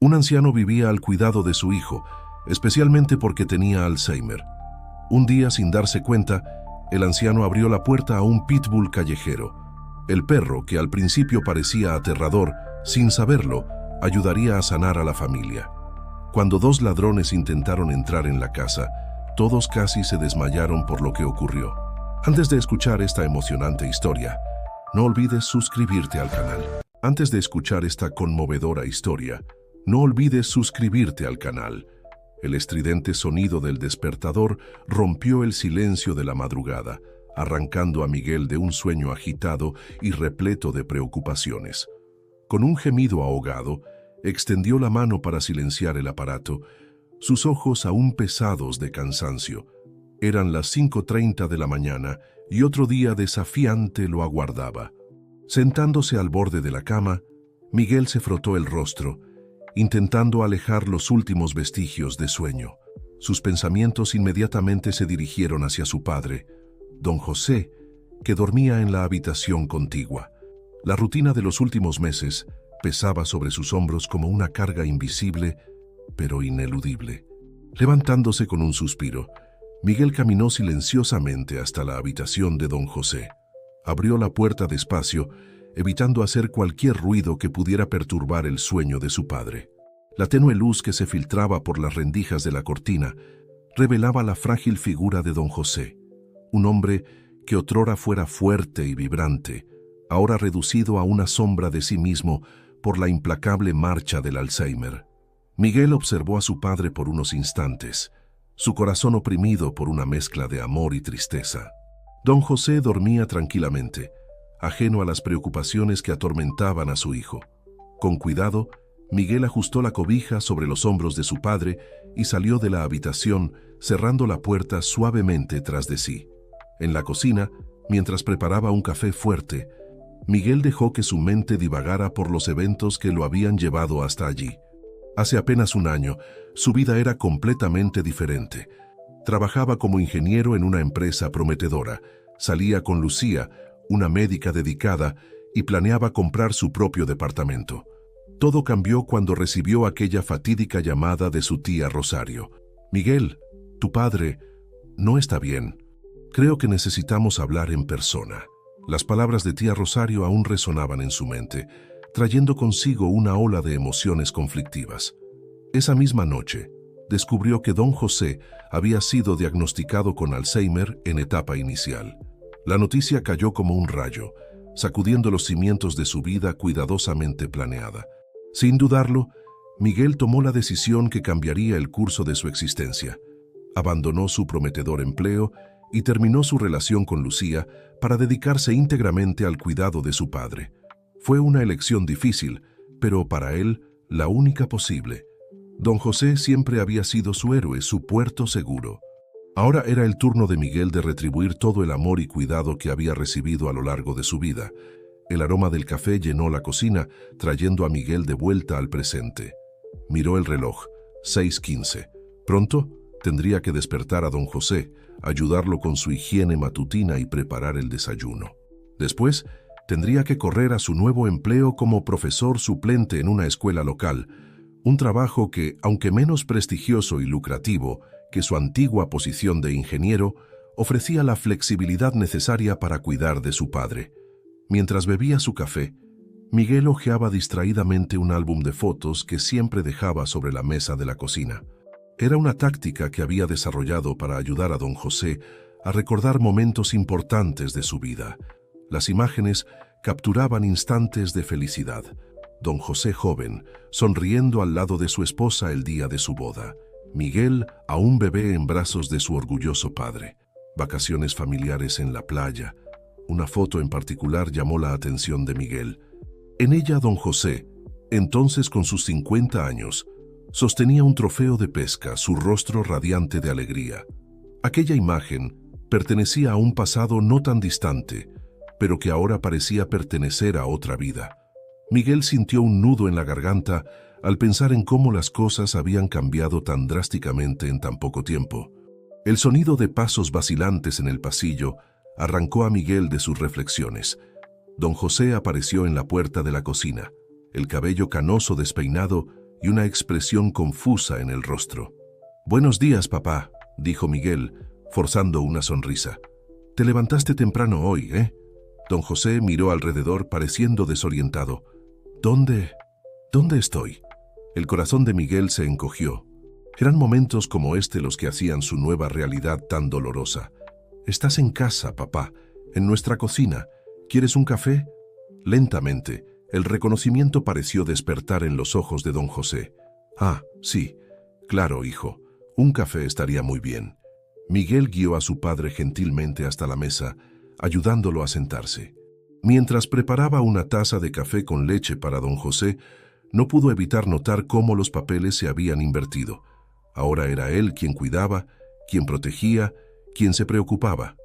Un anciano vivía al cuidado de su hijo, especialmente porque tenía Alzheimer. Un día, sin darse cuenta, el anciano abrió la puerta a un pitbull callejero. El perro, que al principio parecía aterrador, sin saberlo, ayudaría a sanar a la familia. Cuando dos ladrones intentaron entrar en la casa, todos casi se desmayaron por lo que ocurrió. Antes de escuchar esta emocionante historia, no olvides suscribirte al canal. Antes de escuchar esta conmovedora historia, no olvides suscribirte al canal. El estridente sonido del despertador rompió el silencio de la madrugada, arrancando a Miguel de un sueño agitado y repleto de preocupaciones. Con un gemido ahogado, extendió la mano para silenciar el aparato, sus ojos aún pesados de cansancio. Eran las 5:30 de la mañana y otro día desafiante lo aguardaba. Sentándose al borde de la cama, Miguel se frotó el rostro, intentando alejar los últimos vestigios de sueño. Sus pensamientos inmediatamente se dirigieron hacia su padre, don José, que dormía en la habitación contigua. La rutina de los últimos meses pesaba sobre sus hombros como una carga invisible, pero ineludible. Levantándose con un suspiro, Miguel caminó silenciosamente hasta la habitación de don José. Abrió la puerta despacio, evitando hacer cualquier ruido que pudiera perturbar el sueño de su padre. La tenue luz que se filtraba por las rendijas de la cortina revelaba la frágil figura de don José, un hombre que otrora fuera fuerte y vibrante, ahora reducido a una sombra de sí mismo por la implacable marcha del Alzheimer. Miguel observó a su padre por unos instantes, su corazón oprimido por una mezcla de amor y tristeza. Don José dormía tranquilamente, ajeno a las preocupaciones que atormentaban a su hijo. Con cuidado, Miguel ajustó la cobija sobre los hombros de su padre y salió de la habitación, cerrando la puerta suavemente tras de sí. En la cocina, mientras preparaba un café fuerte, Miguel dejó que su mente divagara por los eventos que lo habían llevado hasta allí. Hace apenas un año, su vida era completamente diferente. Trabajaba como ingeniero en una empresa prometedora, salía con Lucía, una médica dedicada, y planeaba comprar su propio departamento. Todo cambió cuando recibió aquella fatídica llamada de su tía Rosario. «Miguel, tu padre no está bien. Creo que necesitamos hablar en persona». Las palabras de tía Rosario aún resonaban en su mente, trayendo consigo una ola de emociones conflictivas. Esa misma noche, descubrió que don José había sido diagnosticado con Alzheimer en etapa inicial. La noticia cayó como un rayo, sacudiendo los cimientos de su vida cuidadosamente planeada. Sin dudarlo, Miguel tomó la decisión que cambiaría el curso de su existencia. Abandonó su prometedor empleo y terminó su relación con Lucía para dedicarse íntegramente al cuidado de su padre. Fue una elección difícil, pero para él, la única posible. Don José siempre había sido su héroe, su puerto seguro. Ahora era el turno de Miguel de retribuir todo el amor y cuidado que había recibido a lo largo de su vida. El aroma del café llenó la cocina, trayendo a Miguel de vuelta al presente. Miró el reloj, 6:15. Pronto tendría que despertar a don José, ayudarlo con su higiene matutina y preparar el desayuno. Después, tendría que correr a su nuevo empleo como profesor suplente en una escuela local, un trabajo que, aunque menos prestigioso y lucrativo que su antigua posición de ingeniero, ofrecía la flexibilidad necesaria para cuidar de su padre. Mientras bebía su café, Miguel hojeaba distraídamente un álbum de fotos que siempre dejaba sobre la mesa de la cocina. Era una táctica que había desarrollado para ayudar a don José a recordar momentos importantes de su vida. Las imágenes capturaban instantes de felicidad. Don José joven, sonriendo al lado de su esposa el día de su boda. Miguel, aún bebé en brazos de su orgulloso padre. Vacaciones familiares en la playa. Una foto en particular llamó la atención de Miguel. En ella, don José, entonces con sus 50 años, sostenía un trofeo de pesca, su rostro radiante de alegría. Aquella imagen pertenecía a un pasado no tan distante, pero que ahora parecía pertenecer a otra vida. Miguel sintió un nudo en la garganta al pensar en cómo las cosas habían cambiado tan drásticamente en tan poco tiempo. El sonido de pasos vacilantes en el pasillo arrancó a Miguel de sus reflexiones. Don José apareció en la puerta de la cocina, el cabello canoso despeinado y una expresión confusa en el rostro. «Buenos días, papá», dijo Miguel, forzando una sonrisa. «Te levantaste temprano hoy, ¿eh?» Don José miró alrededor pareciendo desorientado. ¿Dónde estoy? El corazón de Miguel se encogió. Eran momentos como este los que hacían su nueva realidad tan dolorosa. «Estás en casa, papá, en nuestra cocina. ¿Quieres un café?» Lentamente, el reconocimiento pareció despertar en los ojos de don José. «Ah, sí, claro, hijo, un café estaría muy bien». Miguel guió a su padre gentilmente hasta la mesa, ayudándolo a sentarse. Mientras preparaba una taza de café con leche para don José, no pudo evitar notar cómo los papeles se habían invertido. Ahora era él quien cuidaba, quien protegía, quien se preocupaba.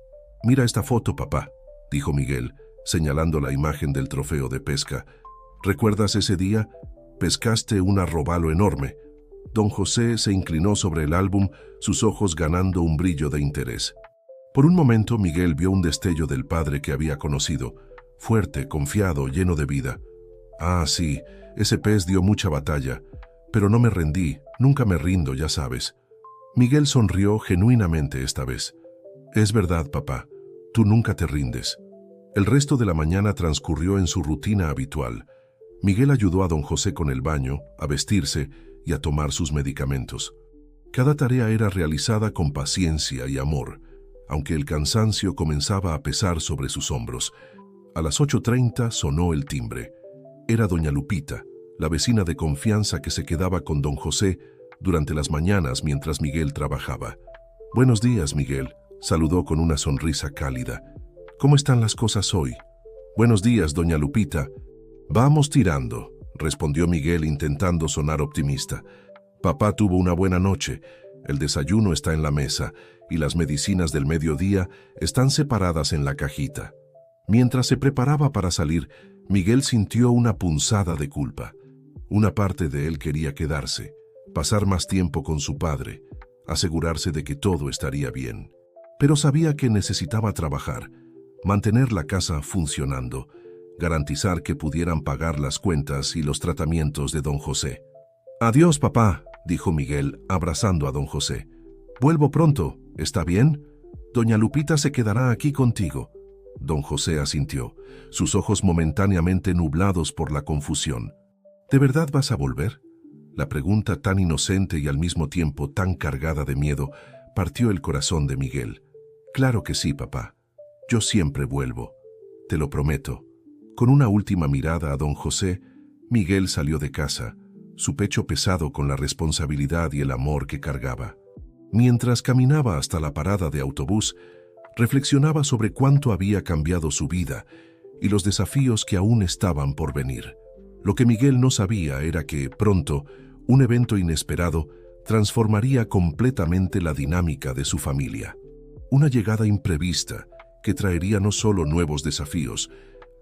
«Mira esta foto, papá», dijo Miguel, señalando la imagen del trofeo de pesca. «¿Recuerdas ese día? Pescaste un arrobalo enorme». Don José se inclinó sobre el álbum, sus ojos ganando un brillo de interés. Por un momento Miguel vio un destello del padre que había conocido, fuerte, confiado, lleno de vida. «Ah, sí, ese pez dio mucha batalla, pero no me rendí, nunca me rindo, ya sabes». Miguel sonrió genuinamente esta vez. «Es verdad, papá, tú nunca te rindes». El resto de la mañana transcurrió en su rutina habitual. Miguel ayudó a don José con el baño, a vestirse y a tomar sus medicamentos. Cada tarea era realizada con paciencia y amor, aunque el cansancio comenzaba a pesar sobre sus hombros. A las 8:30 sonó el timbre. Era doña Lupita, la vecina de confianza que se quedaba con don José durante las mañanas mientras Miguel trabajaba. «Buenos días, Miguel», saludó con una sonrisa cálida. «¿Cómo están las cosas hoy?» «Buenos días, doña Lupita». «Vamos tirando», respondió Miguel intentando sonar optimista. «Papá tuvo una buena noche, el desayuno está en la mesa y las medicinas del mediodía están separadas en la cajita». Mientras se preparaba para salir, Miguel sintió una punzada de culpa. Una parte de él quería quedarse, pasar más tiempo con su padre, asegurarse de que todo estaría bien. Pero sabía que necesitaba trabajar, mantener la casa funcionando, garantizar que pudieran pagar las cuentas y los tratamientos de don José. «Adiós, papá», dijo Miguel, abrazando a don José. «Vuelvo pronto, ¿está bien? Doña Lupita se quedará aquí contigo». Don José asintió, sus ojos momentáneamente nublados por la confusión. «¿De verdad vas a volver?» La pregunta tan inocente y al mismo tiempo tan cargada de miedo partió el corazón de Miguel. «Claro que sí, papá. Yo siempre vuelvo. Te lo prometo». Con una última mirada a don José, Miguel salió de casa, su pecho pesado con la responsabilidad y el amor que cargaba. Mientras caminaba hasta la parada de autobús, reflexionaba sobre cuánto había cambiado su vida y los desafíos que aún estaban por venir. Lo que Miguel no sabía era que, pronto, un evento inesperado transformaría completamente la dinámica de su familia. Una llegada imprevista que traería no solo nuevos desafíos,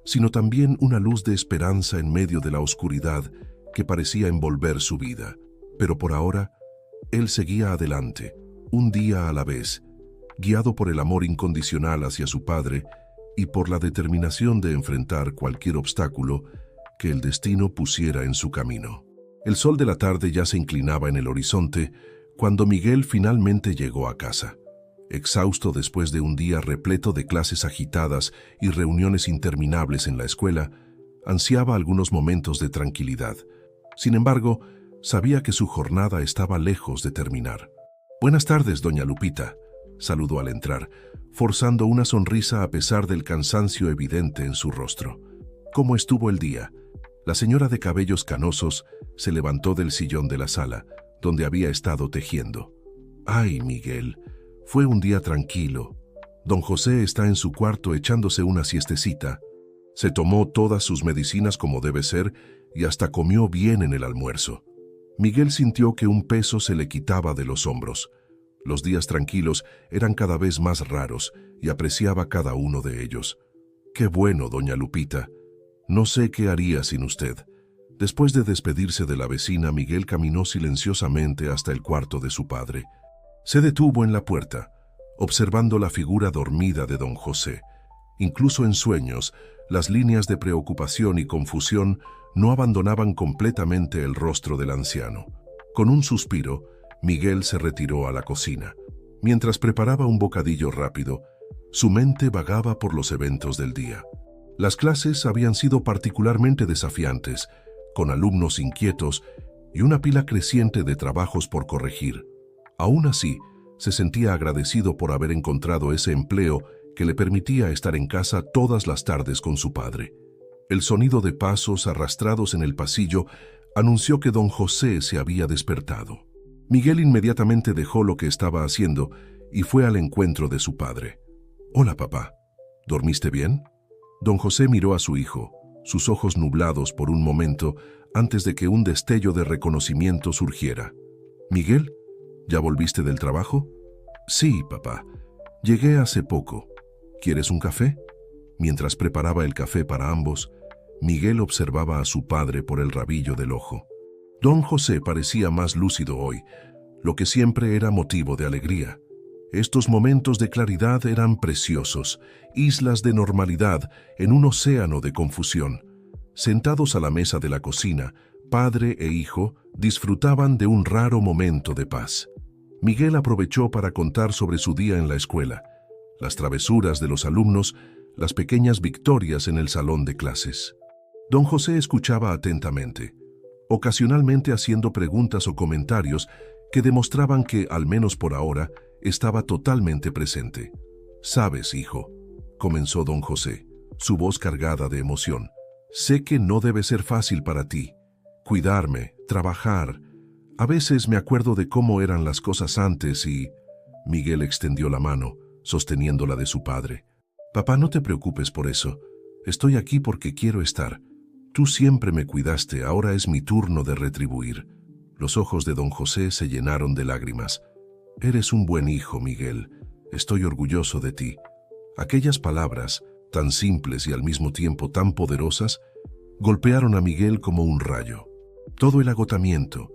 sino también una luz de esperanza en medio de la oscuridad que parecía envolver su vida. Pero por ahora, él seguía adelante, un día a la vez, guiado por el amor incondicional hacia su padre y por la determinación de enfrentar cualquier obstáculo que el destino pusiera en su camino. El sol de la tarde ya se inclinaba en el horizonte cuando Miguel finalmente llegó a casa. Exhausto después de un día repleto de clases agitadas y reuniones interminables en la escuela, ansiaba algunos momentos de tranquilidad. Sin embargo, sabía que su jornada estaba lejos de terminar. «Buenas tardes, doña Lupita», saludó al entrar, forzando una sonrisa a pesar del cansancio evidente en su rostro. «¿Cómo estuvo el día?» La señora de cabellos canosos se levantó del sillón de la sala, donde había estado tejiendo. «Ay, Miguel, fue un día tranquilo. Don José está en su cuarto echándose una siestecita. Se tomó todas sus medicinas como debe ser y hasta comió bien en el almuerzo». Miguel sintió que un peso se le quitaba de los hombros. Los días tranquilos eran cada vez más raros y apreciaba cada uno de ellos. «Qué bueno, doña Lupita. No sé qué haría sin usted». Después de despedirse de la vecina, Miguel caminó silenciosamente hasta el cuarto de su padre. Se detuvo en la puerta, observando la figura dormida de don José. Incluso en sueños, las líneas de preocupación y confusión no abandonaban completamente el rostro del anciano. Con un suspiro, Miguel se retiró a la cocina. Mientras preparaba un bocadillo rápido, su mente vagaba por los eventos del día. Las clases habían sido particularmente desafiantes, con alumnos inquietos y una pila creciente de trabajos por corregir. Aún así, se sentía agradecido por haber encontrado ese empleo que le permitía estar en casa todas las tardes con su padre. El sonido de pasos arrastrados en el pasillo anunció que don José se había despertado. Miguel inmediatamente dejó lo que estaba haciendo y fue al encuentro de su padre. «Hola, papá. ¿Dormiste bien?» Don José miró a su hijo, sus ojos nublados por un momento antes de que un destello de reconocimiento surgiera. «Miguel, ¿ya volviste del trabajo?» «Sí, papá. Llegué hace poco. ¿Quieres un café?» Mientras preparaba el café para ambos, Miguel observaba a su padre por el rabillo del ojo. Don José parecía más lúcido hoy, lo que siempre era motivo de alegría. Estos momentos de claridad eran preciosos, islas de normalidad en un océano de confusión. Sentados a la mesa de la cocina, padre e hijo disfrutaban de un raro momento de paz. Miguel aprovechó para contar sobre su día en la escuela, las travesuras de los alumnos, las pequeñas victorias en el salón de clases. Don José escuchaba atentamente, ocasionalmente haciendo preguntas o comentarios que demostraban que, al menos por ahora, estaba totalmente presente. «Sabes, hijo», comenzó don José, su voz cargada de emoción, «sé que no debe ser fácil para ti. Cuidarme, trabajar. A veces me acuerdo de cómo eran las cosas antes y...» Miguel extendió la mano, sosteniendo la de su padre. «Papá, no te preocupes por eso. Estoy aquí porque quiero estar. Tú siempre me cuidaste, ahora es mi turno de retribuir». Los ojos de don José se llenaron de lágrimas. «Eres un buen hijo, Miguel. Estoy orgulloso de ti». Aquellas palabras, tan simples y al mismo tiempo tan poderosas, golpearon a Miguel como un rayo. Todo el agotamiento,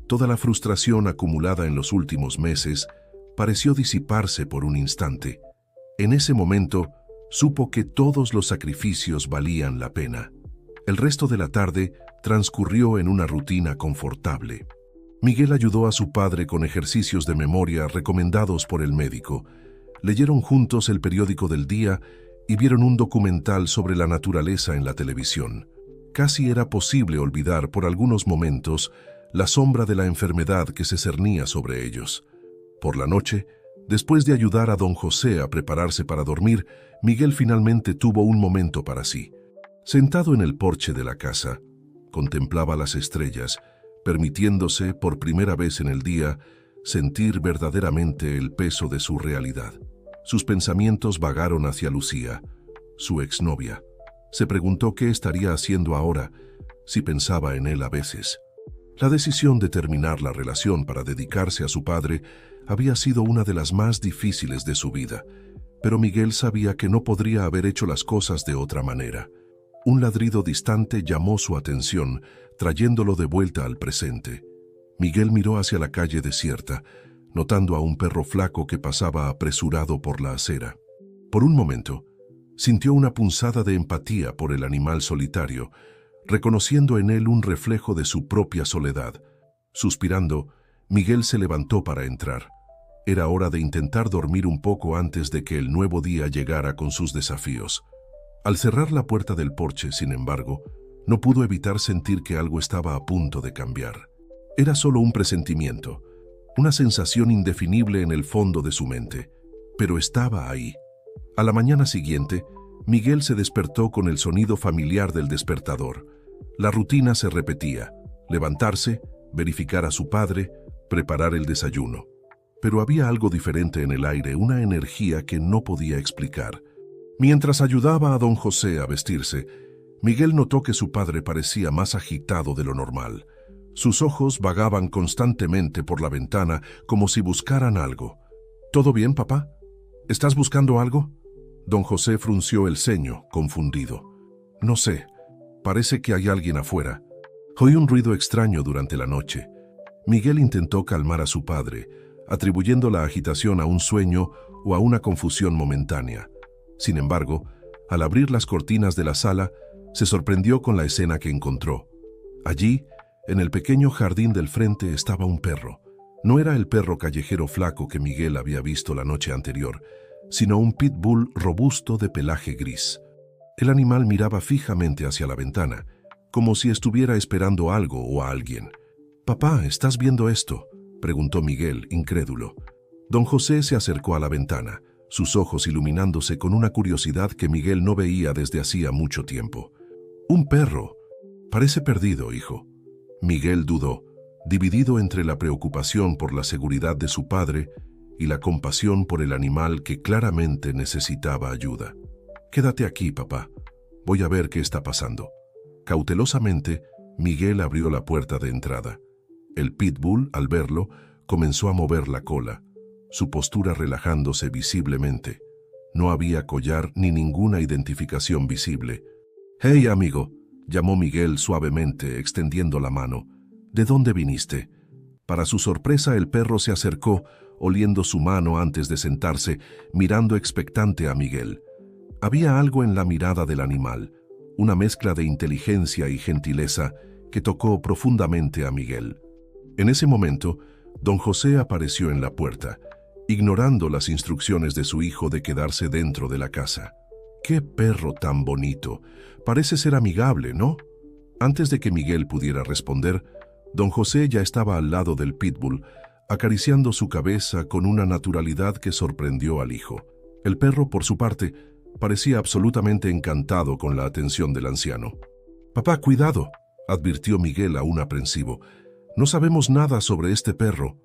toda la frustración acumulada en los últimos meses, pareció disiparse por un instante. En ese momento, supo que todos los sacrificios valían la pena. El resto de la tarde transcurrió en una rutina confortable. Miguel ayudó a su padre con ejercicios de memoria recomendados por el médico. Leyeron juntos el periódico del día y vieron un documental sobre la naturaleza en la televisión. Casi era posible olvidar por algunos momentos la sombra de la enfermedad que se cernía sobre ellos. Por la noche, después de ayudar a don José a prepararse para dormir, Miguel finalmente tuvo un momento para sí. Sentado en el porche de la casa, contemplaba las estrellas, permitiéndose, por primera vez en el día, sentir verdaderamente el peso de su realidad. Sus pensamientos vagaron hacia Lucía, su exnovia. Se preguntó qué estaría haciendo ahora, si pensaba en él a veces. La decisión de terminar la relación para dedicarse a su padre había sido una de las más difíciles de su vida, pero Miguel sabía que no podría haber hecho las cosas de otra manera. Un ladrido distante llamó su atención, trayéndolo de vuelta al presente. Miguel miró hacia la calle desierta, notando a un perro flaco que pasaba apresurado por la acera. Por un momento, sintió una punzada de empatía por el animal solitario, reconociendo en él un reflejo de su propia soledad. Suspirando, Miguel se levantó para entrar. Era hora de intentar dormir un poco antes de que el nuevo día llegara con sus desafíos. Al cerrar la puerta del porche, sin embargo, no pudo evitar sentir que algo estaba a punto de cambiar. Era solo un presentimiento, una sensación indefinible en el fondo de su mente, pero estaba ahí. A la mañana siguiente, Miguel se despertó con el sonido familiar del despertador. La rutina se repetía: levantarse, verificar a su padre, preparar el desayuno. Pero había algo diferente en el aire, una energía que no podía explicar. Mientras ayudaba a don José a vestirse, Miguel notó que su padre parecía más agitado de lo normal. Sus ojos vagaban constantemente por la ventana como si buscaran algo. ¿Todo bien, papá? ¿Estás buscando algo? Don José frunció el ceño, confundido. No sé, parece que hay alguien afuera. Oí un ruido extraño durante la noche. Miguel intentó calmar a su padre, atribuyendo la agitación a un sueño o a una confusión momentánea. Sin embargo, al abrir las cortinas de la sala, Se sorprendió con la escena que encontró. Allí, en el pequeño jardín del frente, estaba un perro. No era el perro callejero flaco que Miguel había visto la noche anterior, sino un pitbull robusto de pelaje gris. El animal miraba fijamente hacia la ventana, como si estuviera esperando algo o a alguien. «Papá, ¿estás viendo esto?», preguntó Miguel, incrédulo. Don José se acercó a la ventana, sus ojos iluminándose con una curiosidad que Miguel no veía desde hacía mucho tiempo. «Un perro. Parece perdido, hijo». Miguel dudó, dividido entre la preocupación por la seguridad de su padre y la compasión por el animal que claramente necesitaba ayuda. «Quédate aquí, papá. Voy a ver qué está pasando». Cautelosamente, Miguel abrió la puerta de entrada. El pitbull, al verlo, comenzó a mover la cola, su postura relajándose visiblemente. No había collar ni ninguna identificación visible. «Hey, amigo», llamó Miguel suavemente, extendiendo la mano. «¿De dónde viniste?». Para su sorpresa, el perro se acercó, oliendo su mano antes de sentarse, mirando expectante a Miguel. Había algo en la mirada del animal, una mezcla de inteligencia y gentileza que tocó profundamente a Miguel. En ese momento, don José apareció en la puerta, ignorando las instrucciones de su hijo de quedarse dentro de la casa. «¡Qué perro tan bonito! Parece ser amigable, ¿no?». Antes de que Miguel pudiera responder, don José ya estaba al lado del pitbull, acariciando su cabeza con una naturalidad que sorprendió al hijo. El perro, por su parte, parecía absolutamente encantado con la atención del anciano. «Papá, cuidado», advirtió Miguel aún aprensivo. «No sabemos nada sobre este perro».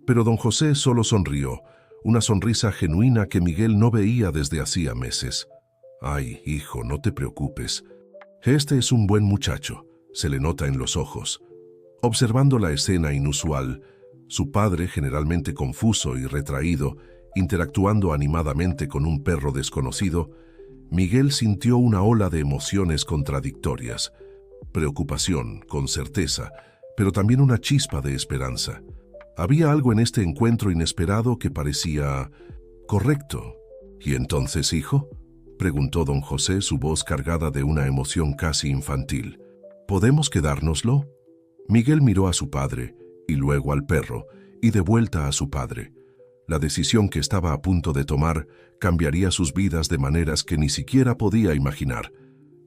Pero don José solo sonrió, una sonrisa genuina que Miguel no veía desde hacía meses. «Ay, hijo, no te preocupes. Este es un buen muchacho», se le nota en los ojos. Observando la escena inusual, su padre, generalmente confuso y retraído, interactuando animadamente con un perro desconocido, Miguel sintió una ola de emociones contradictorias. Preocupación, con certeza, pero también una chispa de esperanza. Había algo en este encuentro inesperado que parecía correcto. «¿Y entonces, hijo?», preguntó don José, su voz cargada de una emoción casi infantil. «¿Podemos quedárnoslo?». Miguel miró a su padre, y luego al perro, y de vuelta a su padre. La decisión que estaba a punto de tomar cambiaría sus vidas de maneras que ni siquiera podía imaginar.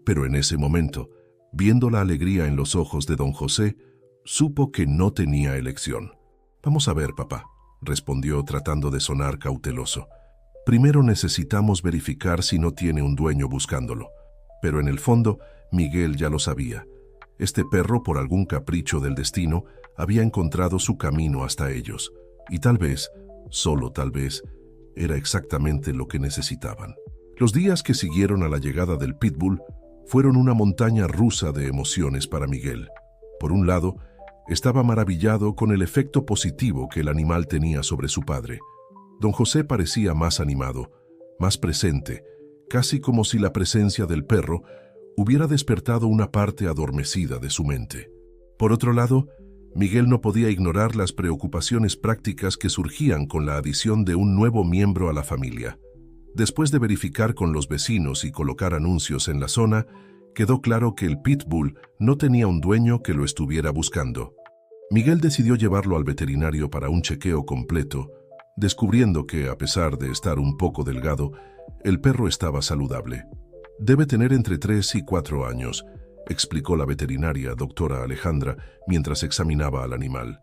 Pero en ese momento, viendo la alegría en los ojos de don José, supo que no tenía elección. «Vamos a ver, papá», respondió tratando de sonar cauteloso. «Primero necesitamos verificar si no tiene un dueño buscándolo». Pero en el fondo, Miguel ya lo sabía. Este perro, por algún capricho del destino, había encontrado su camino hasta ellos. Y tal vez, solo tal vez, era exactamente lo que necesitaban. Los días que siguieron a la llegada del pitbull fueron una montaña rusa de emociones para Miguel. Por un lado, estaba maravillado con el efecto positivo que el animal tenía sobre su padre. Don José parecía más animado, más presente, casi como si la presencia del perro hubiera despertado una parte adormecida de su mente. Por otro lado, Miguel no podía ignorar las preocupaciones prácticas que surgían con la adición de un nuevo miembro a la familia. Después de verificar con los vecinos y colocar anuncios en la zona, quedó claro que el pitbull no tenía un dueño que lo estuviera buscando. Miguel decidió llevarlo al veterinario para un chequeo completo, descubriendo que, a pesar de estar un poco delgado, el perro estaba saludable. «Debe tener entre 3 y 4 años», explicó la veterinaria doctora Alejandra mientras examinaba al animal.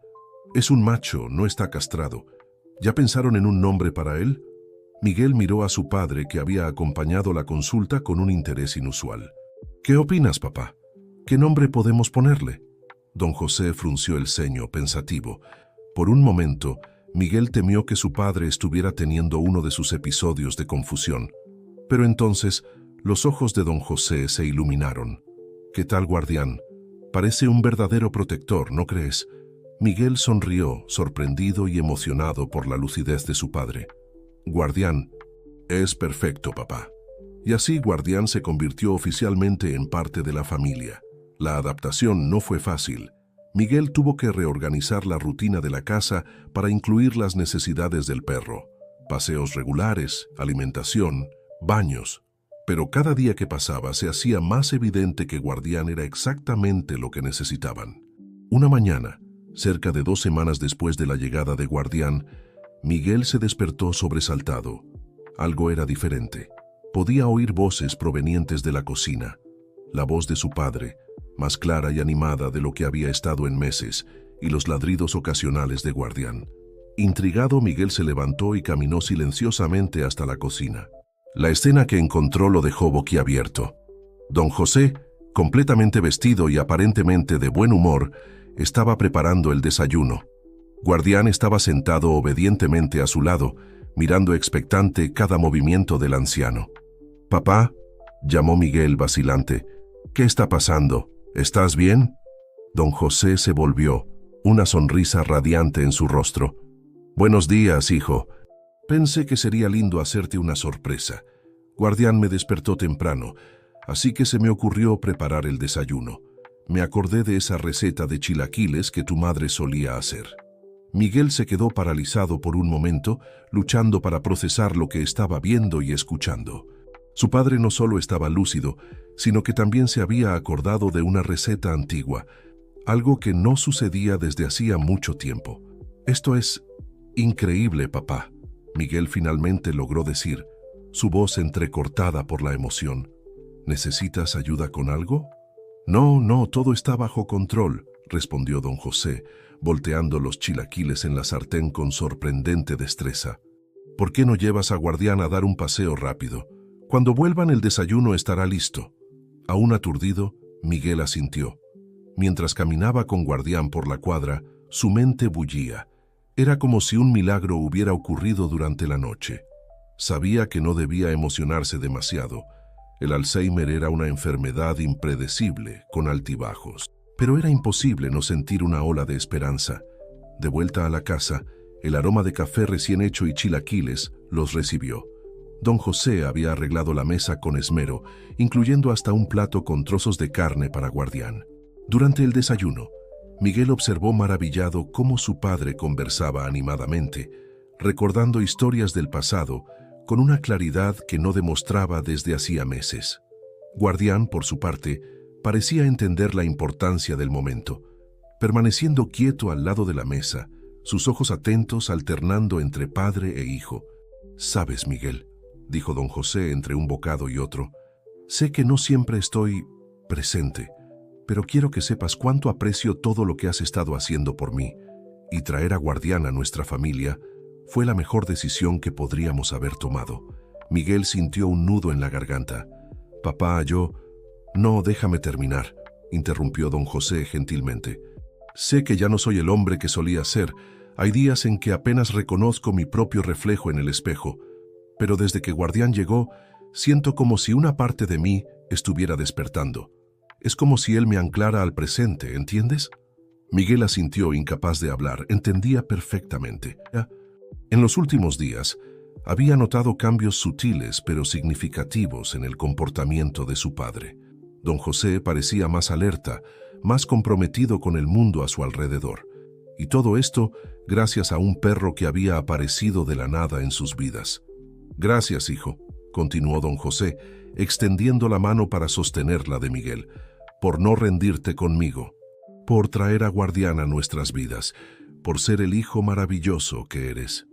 «Es un macho, no está castrado. ¿Ya pensaron en un nombre para él?». Miguel miró a su padre, que había acompañado la consulta con un interés inusual. «¿Qué opinas, papá? ¿Qué nombre podemos ponerle?». Don José frunció el ceño, pensativo. Por un momento, Miguel temió que su padre estuviera teniendo uno de sus episodios de confusión. Pero entonces, los ojos de don José se iluminaron. «¿Qué tal, guardián? Parece un verdadero protector, ¿no crees?». Miguel sonrió, sorprendido y emocionado por la lucidez de su padre. «Guardián, es perfecto, papá». Y así Guardián se convirtió oficialmente en parte de la familia. La adaptación no fue fácil. Miguel tuvo que reorganizar la rutina de la casa para incluir las necesidades del perro. Paseos regulares, alimentación, baños. Pero cada día que pasaba se hacía más evidente que Guardián era exactamente lo que necesitaban. Una mañana, cerca de 2 semanas después de la llegada de Guardián, Miguel se despertó sobresaltado. Algo era diferente. Podía oír voces provenientes de la cocina. La voz de su padre, más clara y animada de lo que había estado en meses, y los ladridos ocasionales de Guardián. Intrigado, Miguel se levantó y caminó silenciosamente hasta la cocina. La escena que encontró lo dejó boquiabierto. Don José, completamente vestido y aparentemente de buen humor, estaba preparando el desayuno. Guardián estaba sentado obedientemente a su lado, mirando expectante cada movimiento del anciano. «Papá», llamó Miguel vacilante, «¿qué está pasando? ¿Estás bien?» Don José se volvió, una sonrisa radiante en su rostro. «Buenos días, hijo. Pensé que sería lindo hacerte una sorpresa. Guardián me despertó temprano, así que se me ocurrió preparar el desayuno. Me acordé de esa receta de chilaquiles que tu madre solía hacer». Miguel se quedó paralizado por un momento, luchando para procesar lo que estaba viendo y escuchando. Su padre no solo estaba lúcido, sino que también se había acordado de una receta antigua, algo que no sucedía desde hacía mucho tiempo. «Esto es increíble, papá», Miguel finalmente logró decir, su voz entrecortada por la emoción. «¿Necesitas ayuda con algo?» No, todo está bajo control», respondió don José, volteando los chilaquiles en la sartén con sorprendente destreza. «¿Por qué no llevas a Guardián a dar un paseo rápido? Cuando vuelvan el desayuno estará listo». Aún aturdido, Miguel asintió. Mientras caminaba con Guardián por la cuadra, su mente bullía. Era como si un milagro hubiera ocurrido durante la noche. Sabía que no debía emocionarse demasiado. El Alzheimer era una enfermedad impredecible, con altibajos. Pero era imposible no sentir una ola de esperanza. De vuelta a la casa, el aroma de café recién hecho y chilaquiles los recibió. Don José había arreglado la mesa con esmero, incluyendo hasta un plato con trozos de carne para Guardián. Durante el desayuno, Miguel observó maravillado cómo su padre conversaba animadamente, recordando historias del pasado con una claridad que no demostraba desde hacía meses. Guardián, por su parte, parecía entender la importancia del momento, permaneciendo quieto al lado de la mesa, sus ojos atentos alternando entre padre e hijo. «Sabes, Miguel», dijo don José entre un bocado y otro, «sé que no siempre estoy presente, pero quiero que sepas cuánto aprecio todo lo que has estado haciendo por mí, y traer a Guardián a nuestra familia fue la mejor decisión que podríamos haber tomado». Miguel sintió un nudo en la garganta. «Papá, yo...» «No, déjame terminar», interrumpió don José gentilmente. «Sé que ya no soy el hombre que solía ser. Hay días en que apenas reconozco mi propio reflejo en el espejo. Pero desde que Guardián llegó, siento como si una parte de mí estuviera despertando. Es como si él me anclara al presente, ¿entiendes?» Miguel asintió, incapaz de hablar. Entendía perfectamente. En los últimos días, había notado cambios sutiles pero significativos en el comportamiento de su padre. Don José parecía más alerta, más comprometido con el mundo a su alrededor. Y todo esto gracias a un perro que había aparecido de la nada en sus vidas. «Gracias, hijo», continuó don José, extendiendo la mano para sostener la de Miguel, «por no rendirte conmigo, por traer a Guardián a nuestras vidas, por ser el hijo maravilloso que eres».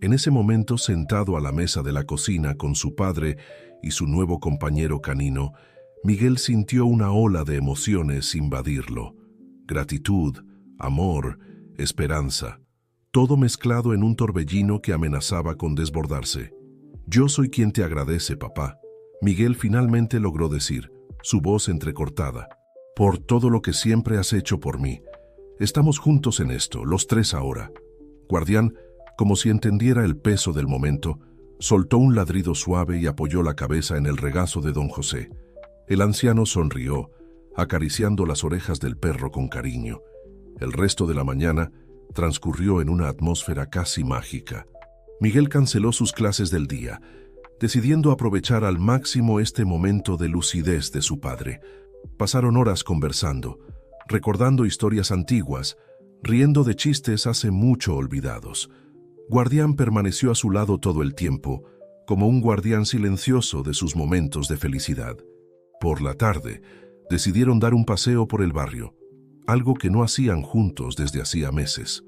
En ese momento, sentado a la mesa de la cocina con su padre y su nuevo compañero canino, Miguel sintió una ola de emociones invadirlo. Gratitud, amor, esperanza, todo mezclado en un torbellino que amenazaba con desbordarse. «Yo soy quien te agradece, papá», Miguel finalmente logró decir, su voz entrecortada, «por todo lo que siempre has hecho por mí. Estamos juntos en esto, los tres ahora». Guardián, como si entendiera el peso del momento, soltó un ladrido suave y apoyó la cabeza en el regazo de don José. El anciano sonrió, acariciando las orejas del perro con cariño. El resto de la mañana transcurrió en una atmósfera casi mágica. Miguel canceló sus clases del día, decidiendo aprovechar al máximo este momento de lucidez de su padre. Pasaron horas conversando, recordando historias antiguas, riendo de chistes hace mucho olvidados. Guardián permaneció a su lado todo el tiempo, como un guardián silencioso de sus momentos de felicidad. Por la tarde, decidieron dar un paseo por el barrio, algo que no hacían juntos desde hacía meses.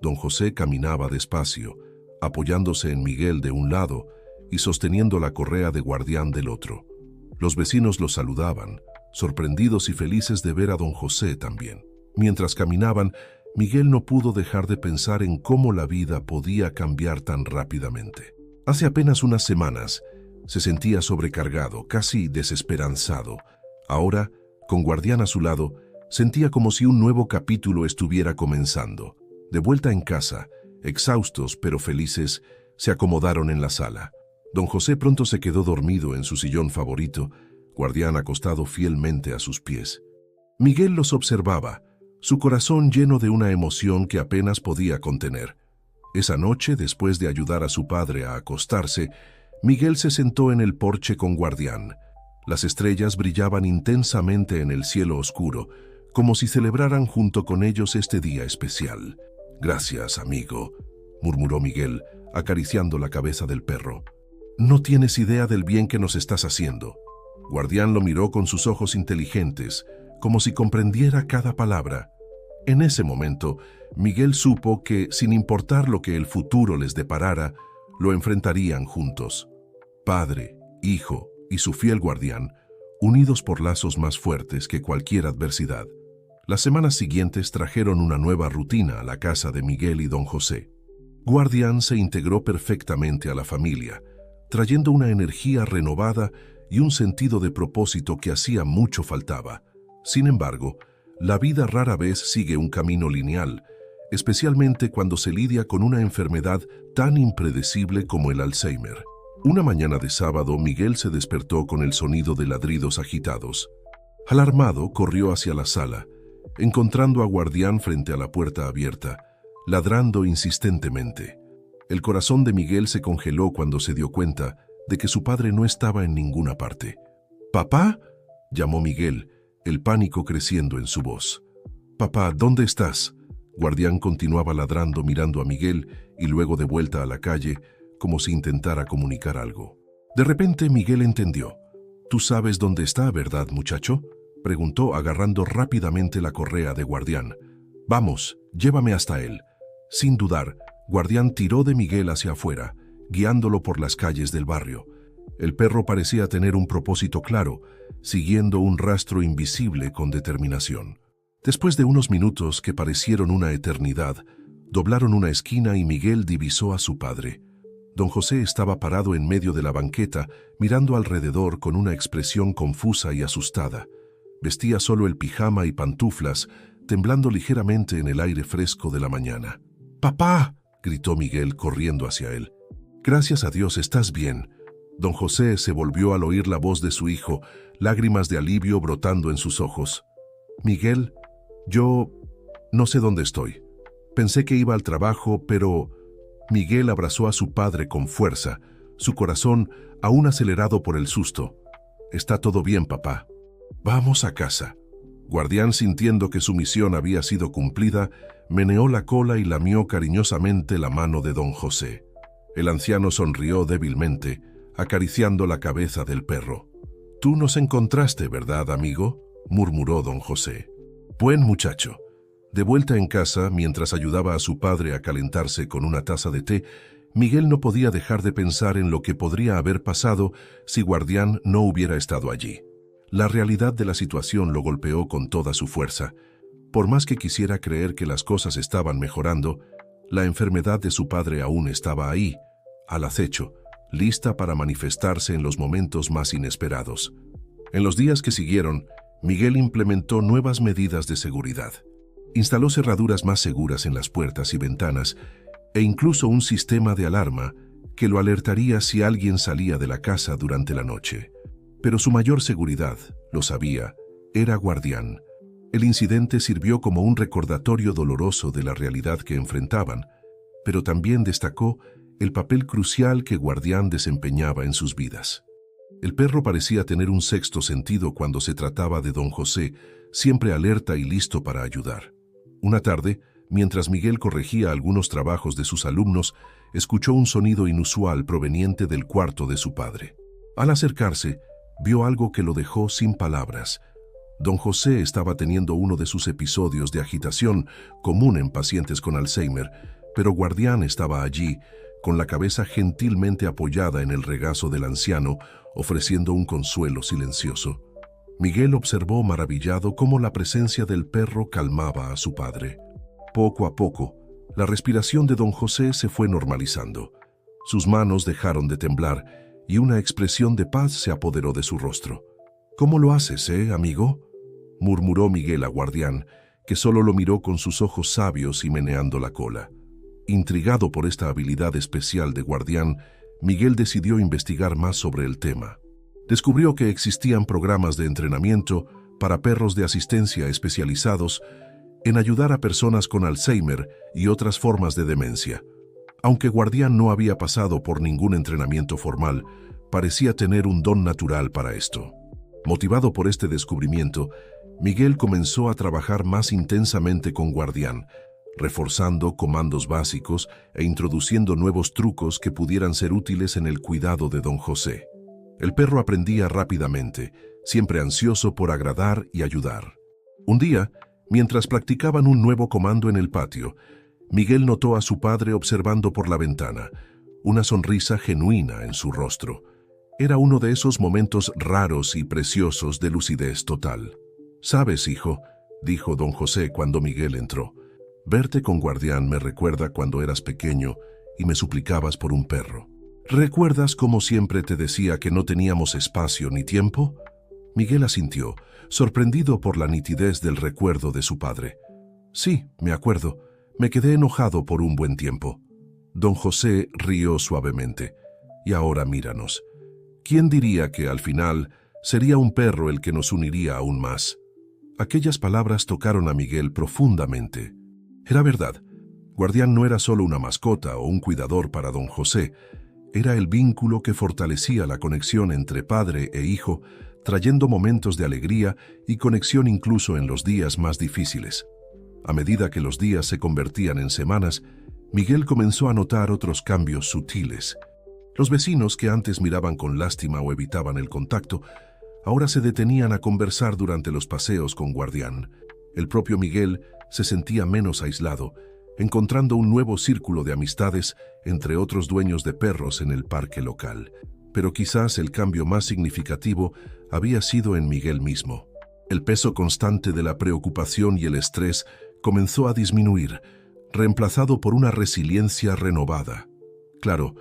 Don José caminaba despacio, apoyándose en Miguel de un lado y sosteniendo la correa de guardián del otro. Los vecinos lo saludaban, sorprendidos y felices de ver a don José también. Mientras caminaban, Miguel no pudo dejar de pensar en cómo la vida podía cambiar tan rápidamente. Hace apenas unas semanas, se sentía sobrecargado, casi desesperanzado. Ahora, con guardián a su lado, sentía como si un nuevo capítulo estuviera comenzando. De vuelta en casa, exhaustos pero felices, se acomodaron en la sala. Don José pronto se quedó dormido en su sillón favorito, guardián acostado fielmente a sus pies. Miguel los observaba, su corazón lleno de una emoción que apenas podía contener. Esa noche, después de ayudar a su padre a acostarse, Miguel se sentó en el porche con guardián. Las estrellas brillaban intensamente en el cielo oscuro, como si celebraran junto con ellos este día especial. «Gracias, amigo», murmuró Miguel, acariciando la cabeza del perro. «No tienes idea del bien que nos estás haciendo». Guardián lo miró con sus ojos inteligentes, como si comprendiera cada palabra. En ese momento, Miguel supo que, sin importar lo que el futuro les deparara, lo enfrentarían juntos. Padre, hijo y su fiel guardián, unidos por lazos más fuertes que cualquier adversidad. Las semanas siguientes trajeron una nueva rutina a la casa de Miguel y don José. Guardián se integró perfectamente a la familia, trayendo una energía renovada y un sentido de propósito que hacía mucho faltaba. Sin embargo, la vida rara vez sigue un camino lineal, especialmente cuando se lidia con una enfermedad tan impredecible como el Alzheimer. Una mañana de sábado, Miguel se despertó con el sonido de ladridos agitados. Alarmado, corrió hacia la sala, encontrando a Guardián frente a la puerta abierta, ladrando insistentemente. El corazón de Miguel se congeló cuando se dio cuenta de que su padre no estaba en ninguna parte. «¿Papá?», llamó Miguel, el pánico creciendo en su voz. «Papá, ¿dónde estás?». Guardián continuaba ladrando mirando a Miguel y luego de vuelta a la calle, como si intentara comunicar algo. De repente Miguel entendió. «¿Tú sabes dónde está, verdad, muchacho?», preguntó agarrando rápidamente la correa de Guardián. «Vamos, llévame hasta él». Sin dudar, Guardián tiró de Miguel hacia afuera, guiándolo por las calles del barrio. El perro parecía tener un propósito claro, siguiendo un rastro invisible con determinación. Después de unos minutos que parecieron una eternidad, doblaron una esquina y Miguel divisó a su padre. Don José estaba parado en medio de la banqueta, mirando alrededor con una expresión confusa y asustada. Vestía solo el pijama y pantuflas, temblando ligeramente en el aire fresco de la mañana. «¡Papá!», gritó Miguel corriendo hacia él. «Gracias a Dios, estás bien». Don José se volvió al oír la voz de su hijo, lágrimas de alivio brotando en sus ojos. «Miguel, yo no sé dónde estoy. Pensé que iba al trabajo, pero...». Miguel abrazó a su padre con fuerza, su corazón aún acelerado por el susto. «Está todo bien, papá. Vamos a casa». Guardián, sintiendo que su misión había sido cumplida, meneó la cola y lamió cariñosamente la mano de don José. El anciano sonrió débilmente, acariciando la cabeza del perro. «Tú nos encontraste, ¿verdad, amigo?», murmuró don José. «Buen muchacho». De vuelta en casa, mientras ayudaba a su padre a calentarse con una taza de té, Miguel no podía dejar de pensar en lo que podría haber pasado si Guardián no hubiera estado allí. La realidad de la situación lo golpeó con toda su fuerza. Por más que quisiera creer que las cosas estaban mejorando, la enfermedad de su padre aún estaba ahí, al acecho, lista para manifestarse en los momentos más inesperados. En los días que siguieron, Miguel implementó nuevas medidas de seguridad. Instaló cerraduras más seguras en las puertas y ventanas e incluso un sistema de alarma que lo alertaría si alguien salía de la casa durante la noche. Pero su mayor seguridad, lo sabía, era Guardián. El incidente sirvió como un recordatorio doloroso de la realidad que enfrentaban, pero también destacó el papel crucial que Guardián desempeñaba en sus vidas. El perro parecía tener un sexto sentido cuando se trataba de don José, siempre alerta y listo para ayudar. Una tarde, Mientras Miguel corregía algunos trabajos de sus alumnos, escuchó un sonido inusual proveniente del cuarto de su padre. Al acercarse, vio algo que lo dejó sin palabras. Don José estaba teniendo uno de sus episodios de agitación común en pacientes con Alzheimer, pero Guardián estaba allí, con la cabeza gentilmente apoyada en el regazo del anciano, ofreciendo un consuelo silencioso. Miguel observó maravillado cómo la presencia del perro calmaba a su padre. Poco a poco, la respiración de don José se fue normalizando. Sus manos dejaron de temblar y una expresión de paz se apoderó de su rostro. «¿Cómo lo haces, amigo?», murmuró Miguel a Guardián, que solo lo miró con sus ojos sabios y meneando la cola. Intrigado por esta habilidad especial de Guardián, Miguel decidió investigar más sobre el tema. Descubrió que existían programas de entrenamiento para perros de asistencia especializados en ayudar a personas con Alzheimer y otras formas de demencia. Aunque Guardián no había pasado por ningún entrenamiento formal, parecía tener un don natural para esto. Motivado por este descubrimiento, Miguel comenzó a trabajar más intensamente con Guardián, reforzando comandos básicos e introduciendo nuevos trucos que pudieran ser útiles en el cuidado de don José. El perro aprendía rápidamente, siempre ansioso por agradar y ayudar. Un día, mientras practicaban un nuevo comando en el patio, Miguel notó a su padre observando por la ventana, una sonrisa genuina en su rostro. Era uno de esos momentos raros y preciosos de lucidez total. «Sabes, hijo», dijo don José cuando Miguel entró, «verte con Guardián me recuerda cuando eras pequeño y me suplicabas por un perro. ¿Recuerdas cómo siempre te decía que no teníamos espacio ni tiempo?». Miguel asintió, sorprendido por la nitidez del recuerdo de su padre. «Sí, me acuerdo. Me quedé enojado por un buen tiempo». Don José rió suavemente. «Y ahora míranos. ¿Quién diría que al final sería un perro el que nos uniría aún más?». Aquellas palabras tocaron a Miguel profundamente. Era verdad. Guardián no era solo una mascota o un cuidador para don José. Era el vínculo que fortalecía la conexión entre padre e hijo, trayendo momentos de alegría y conexión incluso en los días más difíciles. A medida que los días se convertían en semanas, Miguel comenzó a notar otros cambios sutiles. Los vecinos que antes miraban con lástima o evitaban el contacto, ahora se detenían a conversar durante los paseos con Guardián. El propio Miguel se sentía menos aislado, encontrando un nuevo círculo de amistades entre otros dueños de perros en el parque local. Pero quizás el cambio más significativo había sido en Miguel mismo. El peso constante de la preocupación y el estrés comenzó a disminuir, reemplazado por una resiliencia renovada. Claro,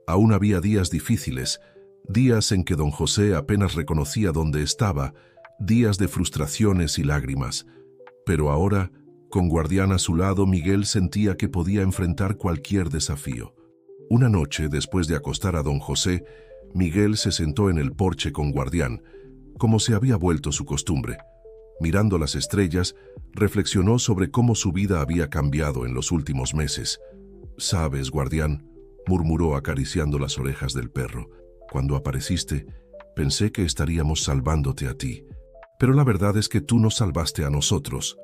aún había días difíciles, días en que don José apenas reconocía dónde estaba, días de frustraciones y lágrimas. Pero ahora, con Guardián a su lado, Miguel sentía que podía enfrentar cualquier desafío. Una noche, después de acostar a don José, Miguel se sentó en el porche con Guardián, como se había vuelto su costumbre. Mirando las estrellas, reflexionó sobre cómo su vida había cambiado en los últimos meses. «Sabes, Guardián», murmuró acariciando las orejas del perro, «cuando apareciste, pensé que estaríamos salvándote a ti. Pero la verdad es que tú nos salvaste a nosotros».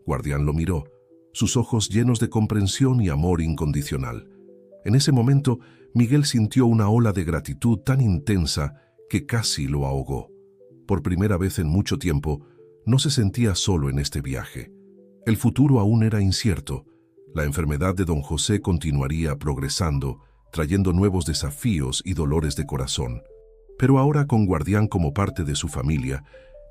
Guardián lo miró, sus ojos llenos de comprensión y amor incondicional. En ese momento, Miguel sintió una ola de gratitud tan intensa que casi lo ahogó. Por primera vez en mucho tiempo, no se sentía solo en este viaje. El futuro aún era incierto. La enfermedad de don José continuaría progresando, trayendo nuevos desafíos y dolores de corazón. Pero ahora, con Guardián como parte de su familia,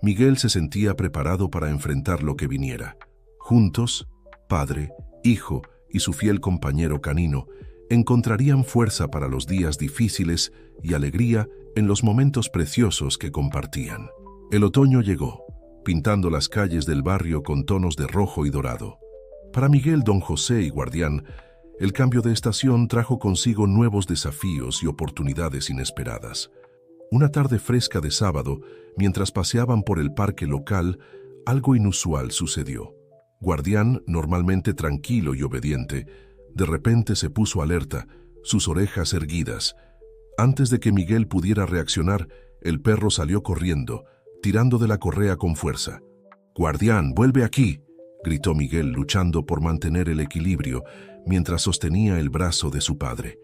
Miguel se sentía preparado para enfrentar lo que viniera. Juntos, padre, hijo y su fiel compañero canino encontrarían fuerza para los días difíciles y alegría en los momentos preciosos que compartían. El otoño llegó, pintando las calles del barrio con tonos de rojo y dorado. Para Miguel, don José y Guardián, el cambio de estación trajo consigo nuevos desafíos y oportunidades inesperadas. Una tarde fresca de sábado, mientras paseaban por el parque local, algo inusual sucedió. Guardián, normalmente tranquilo y obediente, de repente se puso alerta, sus orejas erguidas. Antes de que Miguel pudiera reaccionar, el perro salió corriendo, tirando de la correa con fuerza. «Guardián, vuelve aquí», gritó Miguel, luchando por mantener el equilibrio mientras sostenía el brazo de su padre.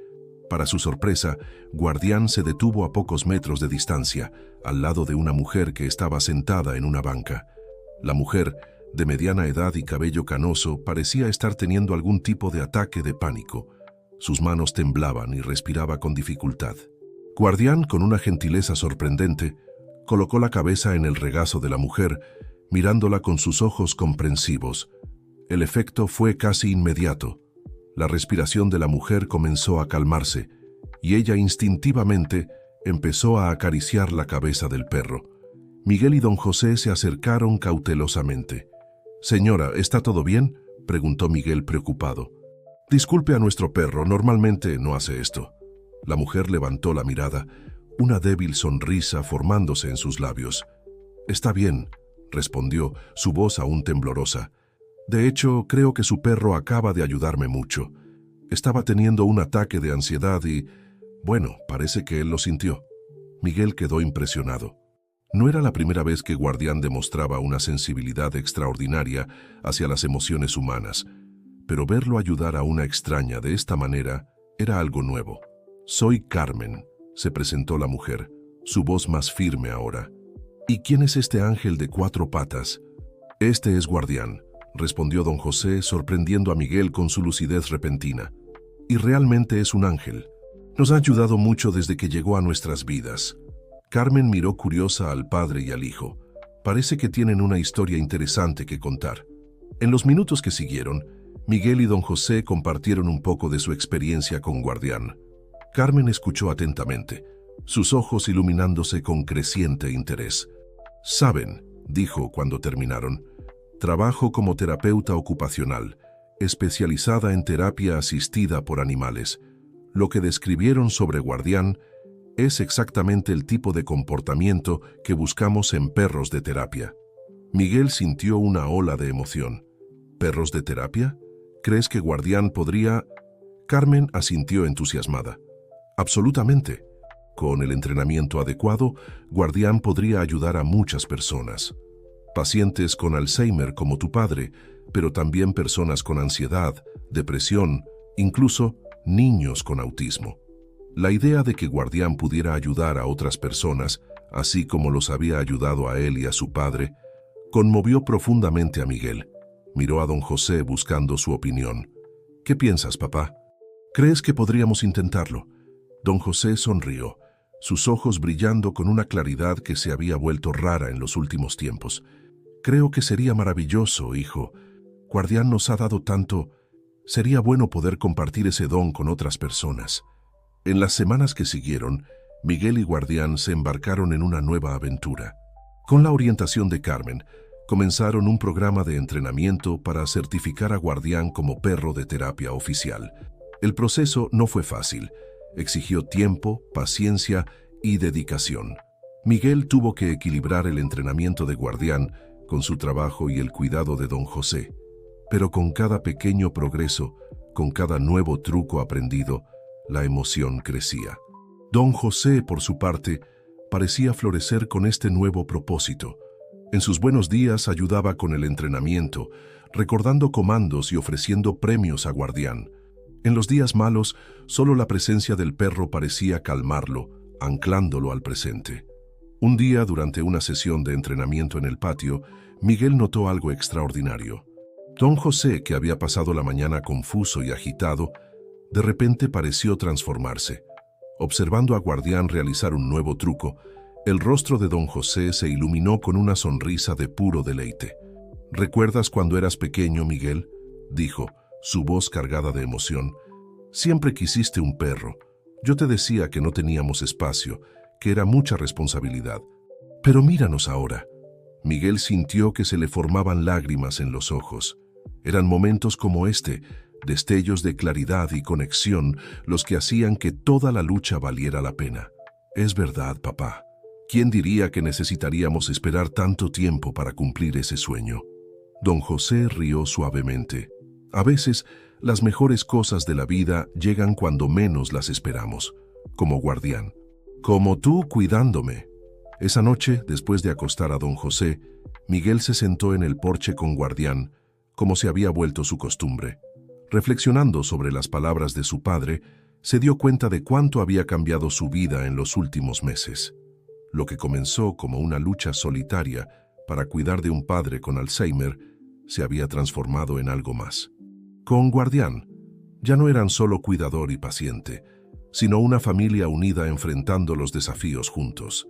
Para su sorpresa, Guardián se detuvo a pocos metros de distancia, al lado de una mujer que estaba sentada en una banca. La mujer, de mediana edad y cabello canoso, parecía estar teniendo algún tipo de ataque de pánico. Sus manos temblaban y respiraba con dificultad. Guardián, con una gentileza sorprendente, colocó la cabeza en el regazo de la mujer, mirándola con sus ojos comprensivos. El efecto fue casi inmediato. La respiración de la mujer comenzó a calmarse, y ella instintivamente empezó a acariciar la cabeza del perro. Miguel y don José se acercaron cautelosamente. «Señora, ¿está todo bien?», preguntó Miguel preocupado. «Disculpe a nuestro perro, normalmente no hace esto». La mujer levantó la mirada, una débil sonrisa formándose en sus labios. «Está bien», respondió, su voz aún temblorosa. «De hecho, creo que su perro acaba de ayudarme mucho. Estaba teniendo un ataque de ansiedad y, bueno, parece que él lo sintió». Miguel quedó impresionado. No era la primera vez que Guardián demostraba una sensibilidad extraordinaria hacia las emociones humanas, pero verlo ayudar a una extraña de esta manera era algo nuevo. «Soy Carmen», se presentó la mujer, su voz más firme ahora. «¿Y quién es este ángel de 4 patas?» «Este es Guardián», respondió don José, sorprendiendo a Miguel con su lucidez repentina. «Y realmente es un ángel. Nos ha ayudado mucho desde que llegó a nuestras vidas». Carmen miró curiosa al padre y al hijo. Parece que tienen una historia interesante que contar. En los minutos que siguieron, Miguel y don José compartieron un poco de su experiencia con Guardián. Carmen escuchó atentamente, sus ojos iluminándose con creciente interés. «Saben», dijo cuando terminaron, «trabajo como terapeuta ocupacional, especializada en terapia asistida por animales. Lo que describieron sobre Guardián es exactamente el tipo de comportamiento que buscamos en perros de terapia». Miguel sintió una ola de emoción. «¿Perros de terapia? ¿Crees que Guardián podría...?» Carmen asintió entusiasmada. «Absolutamente. Con el entrenamiento adecuado, Guardián podría ayudar a muchas personas. Pacientes con Alzheimer como tu padre, pero también personas con ansiedad, depresión, incluso niños con autismo». La idea de que Guardián pudiera ayudar a otras personas, así como los había ayudado a él y a su padre, conmovió profundamente a Miguel. Miró a don José buscando su opinión. «¿Qué piensas, papá? ¿Crees que podríamos intentarlo?» Don José sonrió, sus ojos brillando con una claridad que se había vuelto rara en los últimos tiempos. «Creo que sería maravilloso, hijo. Guardián nos ha dado tanto. Sería bueno poder compartir ese don con otras personas». En las semanas que siguieron, Miguel y Guardián se embarcaron en una nueva aventura. Con la orientación de Carmen, comenzaron un programa de entrenamiento para certificar a Guardián como perro de terapia oficial. El proceso no fue fácil, exigió tiempo, paciencia y dedicación. Miguel tuvo que equilibrar el entrenamiento de Guardián con su trabajo y el cuidado de don José. Pero con cada pequeño progreso, con cada nuevo truco aprendido, la emoción crecía. Don José, por su parte, parecía florecer con este nuevo propósito. En sus buenos días ayudaba con el entrenamiento, recordando comandos y ofreciendo premios a Guardián. En los días malos, solo la presencia del perro parecía calmarlo, anclándolo al presente. Un día, durante una sesión de entrenamiento en el patio, Miguel notó algo extraordinario. Don José, que había pasado la mañana confuso y agitado, de repente pareció transformarse. Observando a Guardián realizar un nuevo truco, el rostro de don José se iluminó con una sonrisa de puro deleite. «¿Recuerdas cuando eras pequeño, Miguel?», dijo, su voz cargada de emoción. «Siempre quisiste un perro. Yo te decía que no teníamos espacio, que era mucha responsabilidad. Pero míranos ahora». Miguel sintió que se le formaban lágrimas en los ojos. Eran momentos como este, destellos de claridad y conexión, los que hacían que toda la lucha valiera la pena. «Es verdad, papá. ¿Quién diría que necesitaríamos esperar tanto tiempo para cumplir ese sueño?». Don José rió suavemente. «A veces, las mejores cosas de la vida llegan cuando menos las esperamos, como Guardián. Como tú cuidándome». Esa noche, después de acostar a don José, Miguel se sentó en el porche con Guardián, como se había vuelto su costumbre. Reflexionando sobre las palabras de su padre, se dio cuenta de cuánto había cambiado su vida en los últimos meses. Lo que comenzó como una lucha solitaria para cuidar de un padre con Alzheimer se había transformado en algo más. Con Guardián, ya no eran solo cuidador y paciente, sino una familia unida enfrentando los desafíos juntos.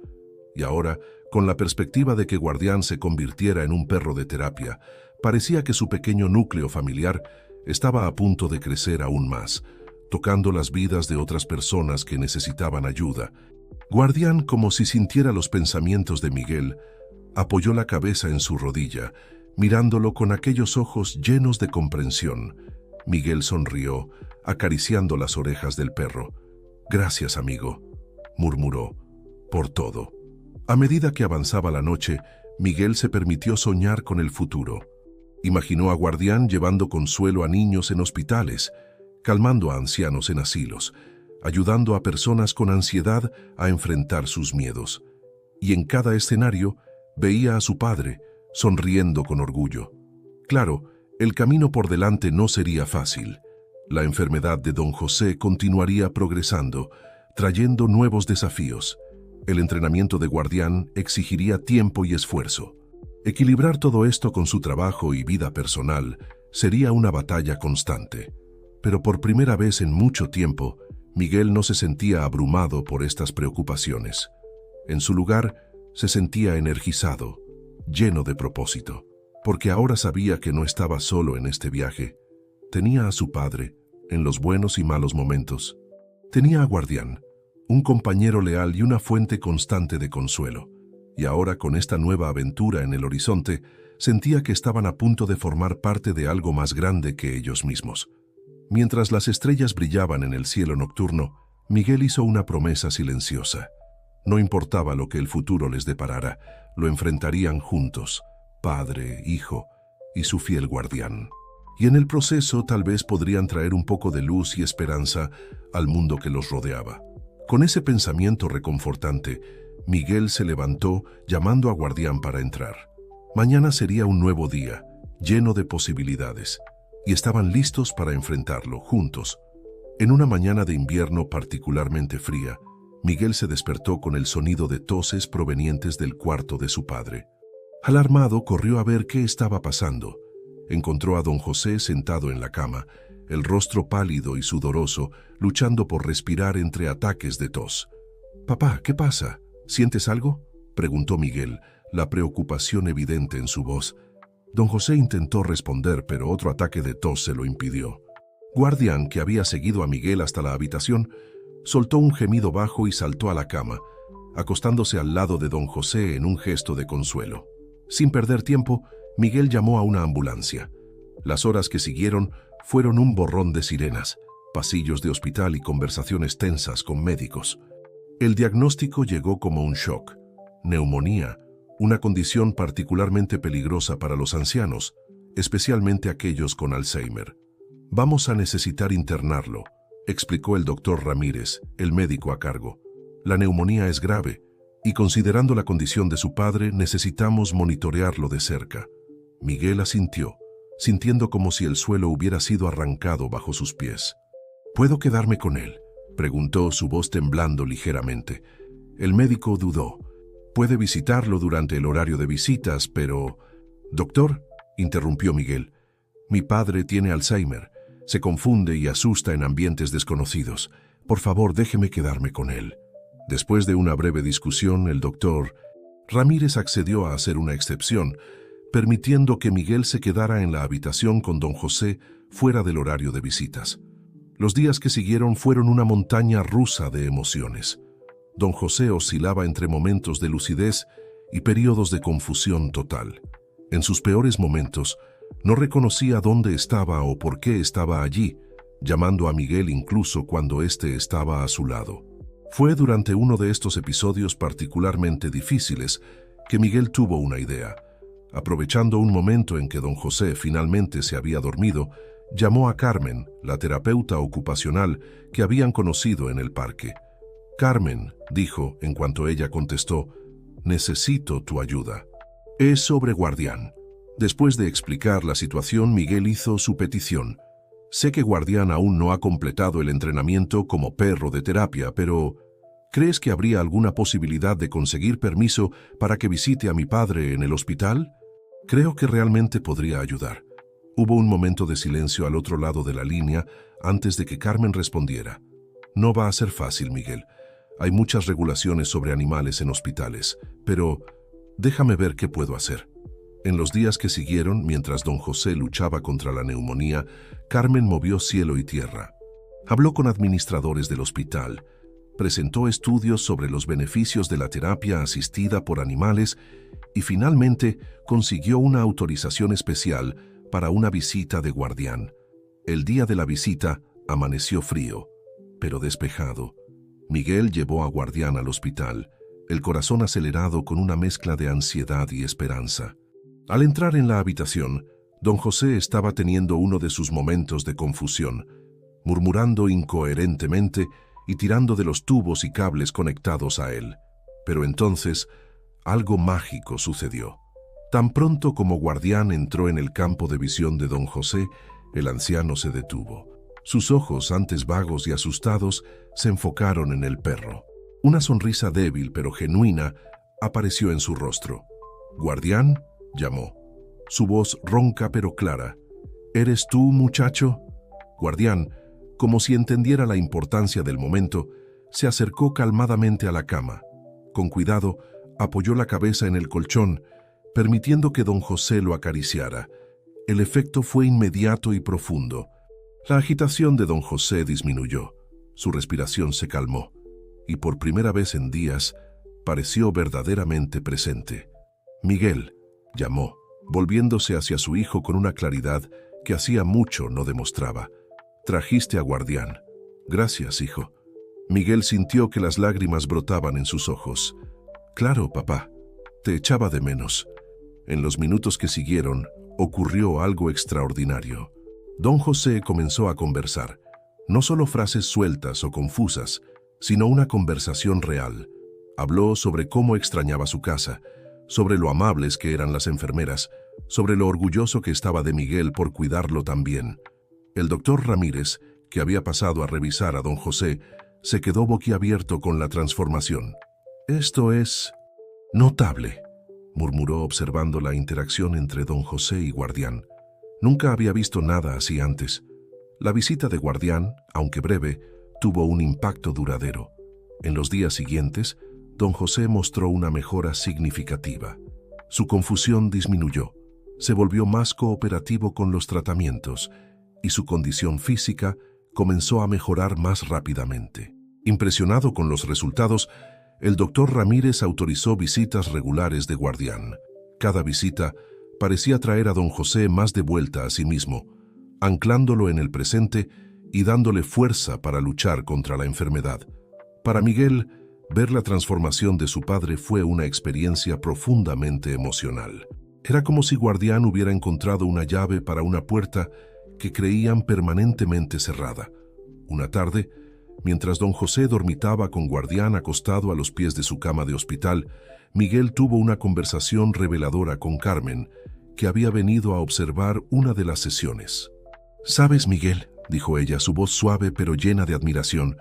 Y ahora, con la perspectiva de que Guardián se convirtiera en un perro de terapia, parecía que su pequeño núcleo familiar estaba a punto de crecer aún más, tocando las vidas de otras personas que necesitaban ayuda. Guardián, como si sintiera los pensamientos de Miguel, apoyó la cabeza en su rodilla, mirándolo con aquellos ojos llenos de comprensión. Miguel sonrió, acariciando las orejas del perro. «Gracias, amigo», murmuró, «por todo». A medida que avanzaba la noche, Miguel se permitió soñar con el futuro. Imaginó a Guardián llevando consuelo a niños en hospitales, calmando a ancianos en asilos, ayudando a personas con ansiedad a enfrentar sus miedos. Y en cada escenario veía a su padre, sonriendo con orgullo. Claro, el camino por delante no sería fácil. La enfermedad de don José continuaría progresando, trayendo nuevos desafíos. El entrenamiento de Guardián exigiría tiempo y esfuerzo. Equilibrar todo esto con su trabajo y vida personal sería una batalla constante. Pero por primera vez en mucho tiempo, Miguel no se sentía abrumado por estas preocupaciones. En su lugar, se sentía energizado, lleno de propósito, porque ahora sabía que no estaba solo en este viaje. Tenía a su padre, en los buenos y malos momentos. Tenía a Guardián, un compañero leal y una fuente constante de consuelo. Y ahora, con esta nueva aventura en el horizonte, sentía que estaban a punto de formar parte de algo más grande que ellos mismos. Mientras las estrellas brillaban en el cielo nocturno, Miguel hizo una promesa silenciosa. No importaba lo que el futuro les deparara, lo enfrentarían juntos, padre, hijo y su fiel guardián. Y en el proceso tal vez podrían traer un poco de luz y esperanza al mundo que los rodeaba. Con ese pensamiento reconfortante, Miguel se levantó llamando a Guardián para entrar. Mañana sería un nuevo día, lleno de posibilidades, y estaban listos para enfrentarlo juntos. En una mañana de invierno particularmente fría, Miguel se despertó con el sonido de toses provenientes del cuarto de su padre. Alarmado, corrió a ver qué estaba pasando. Encontró a don José sentado en la cama, el rostro pálido y sudoroso, luchando por respirar entre ataques de tos. «Papá, ¿qué pasa? ¿Sientes algo?», preguntó Miguel, la preocupación evidente en su voz. Don José intentó responder, pero otro ataque de tos se lo impidió. Guardián, que había seguido a Miguel hasta la habitación, soltó un gemido bajo y saltó a la cama, acostándose al lado de don José en un gesto de consuelo. Sin perder tiempo, Miguel llamó a una ambulancia. Las horas que siguieron fueron un borrón de sirenas, pasillos de hospital y conversaciones tensas con médicos. El diagnóstico llegó como un shock: neumonía, una condición particularmente peligrosa para los ancianos, especialmente aquellos con Alzheimer. «Vamos a necesitar internarlo», explicó el doctor Ramírez, el médico a cargo. «La neumonía es grave, y considerando la condición de su padre, necesitamos monitorearlo de cerca». Miguel asintió, sintiendo como si el suelo hubiera sido arrancado bajo sus pies. «¿Puedo quedarme con él?», preguntó, su voz temblando ligeramente. El médico dudó. «Puede visitarlo durante el horario de visitas, pero...». «Doctor», interrumpió Miguel, «mi padre tiene Alzheimer. Se confunde y asusta en ambientes desconocidos. Por favor, déjeme quedarme con él». Después de una breve discusión, el doctor Ramírez accedió a hacer una excepción, permitiendo que Miguel se quedara en la habitación con don José fuera del horario de visitas. Los días que siguieron fueron una montaña rusa de emociones. Don José oscilaba entre momentos de lucidez y periodos de confusión total. En sus peores momentos, no reconocía dónde estaba o por qué estaba allí, llamando a Miguel incluso cuando éste estaba a su lado. Fue durante uno de estos episodios particularmente difíciles que Miguel tuvo una idea. Aprovechando un momento en que don José finalmente se había dormido, llamó a Carmen, la terapeuta ocupacional que habían conocido en el parque. «Carmen», dijo en cuanto ella contestó, «necesito tu ayuda». «Es sobre Guardián», Después de explicar la situación, Miguel hizo su petición. Sé que Guardián aún no ha completado el entrenamiento como perro de terapia, pero ¿crees que habría alguna posibilidad de conseguir permiso para que visite a mi padre en el hospital? Creo que realmente podría ayudar. Hubo un momento de silencio al otro lado de la línea antes de que Carmen respondiera. No va a ser fácil, Miguel. Hay muchas regulaciones sobre animales en hospitales, pero déjame ver qué puedo hacer. En los días que siguieron, mientras don José luchaba contra la neumonía, Carmen movió cielo y tierra. Habló con administradores del hospital, presentó estudios sobre los beneficios de la terapia asistida por animales y finalmente consiguió una autorización especial para una visita de Guardián. El día de la visita amaneció frío, pero despejado. Miguel llevó a Guardián al hospital, el corazón acelerado con una mezcla de ansiedad y esperanza. Al entrar en la habitación, don José estaba teniendo uno de sus momentos de confusión, murmurando incoherentemente y tirando de los tubos y cables conectados a él. Pero entonces, algo mágico sucedió. Tan pronto como Guardián entró en el campo de visión de don José, el anciano se detuvo. Sus ojos, antes vagos y asustados, se enfocaron en el perro. Una sonrisa débil pero genuina apareció en su rostro. «Guardián», llamó. Su voz ronca pero clara. «¿Eres tú, muchacho?» Guardián, como si entendiera la importancia del momento, se acercó calmadamente a la cama. Con cuidado, apoyó la cabeza en el colchón, permitiendo que don José lo acariciara. El efecto fue inmediato y profundo. La agitación de don José disminuyó, su respiración se calmó, y por primera vez en días pareció verdaderamente presente. «Miguel», llamó, volviéndose hacia su hijo con una claridad que hacía mucho no demostraba. «Trajiste a Guardián». «Gracias, hijo». Miguel sintió que las lágrimas brotaban en sus ojos. «Claro, papá, te echaba de menos». En los minutos que siguieron, ocurrió algo extraordinario. Don José comenzó a conversar, no solo frases sueltas o confusas, sino una conversación real. Habló sobre cómo extrañaba su casa, sobre lo amables que eran las enfermeras, sobre lo orgulloso que estaba de Miguel por cuidarlo tan bien. El doctor Ramírez, que había pasado a revisar a don José, se quedó boquiabierto con la transformación. «Esto es notable», murmuró observando la interacción entre don José y Guardián. Nunca había visto nada así antes. La visita de Guardián, aunque breve, tuvo un impacto duradero. En los días siguientes, don José mostró una mejora significativa. Su confusión disminuyó, se volvió más cooperativo con los tratamientos y su condición física comenzó a mejorar más rápidamente. Impresionado con los resultados, el doctor Ramírez autorizó visitas regulares de Guardián. Cada visita parecía traer a don José más de vuelta a sí mismo, anclándolo en el presente y dándole fuerza para luchar contra la enfermedad. Para Miguel, ver la transformación de su padre fue una experiencia profundamente emocional. Era como si Guardián hubiera encontrado una llave para una puerta que creían permanentemente cerrada. Una tarde, mientras don José dormitaba con Guardián acostado a los pies de su cama de hospital, Miguel tuvo una conversación reveladora con Carmen, que había venido a observar una de las sesiones. «¿Sabes, Miguel?», dijo ella, su voz suave pero llena de admiración.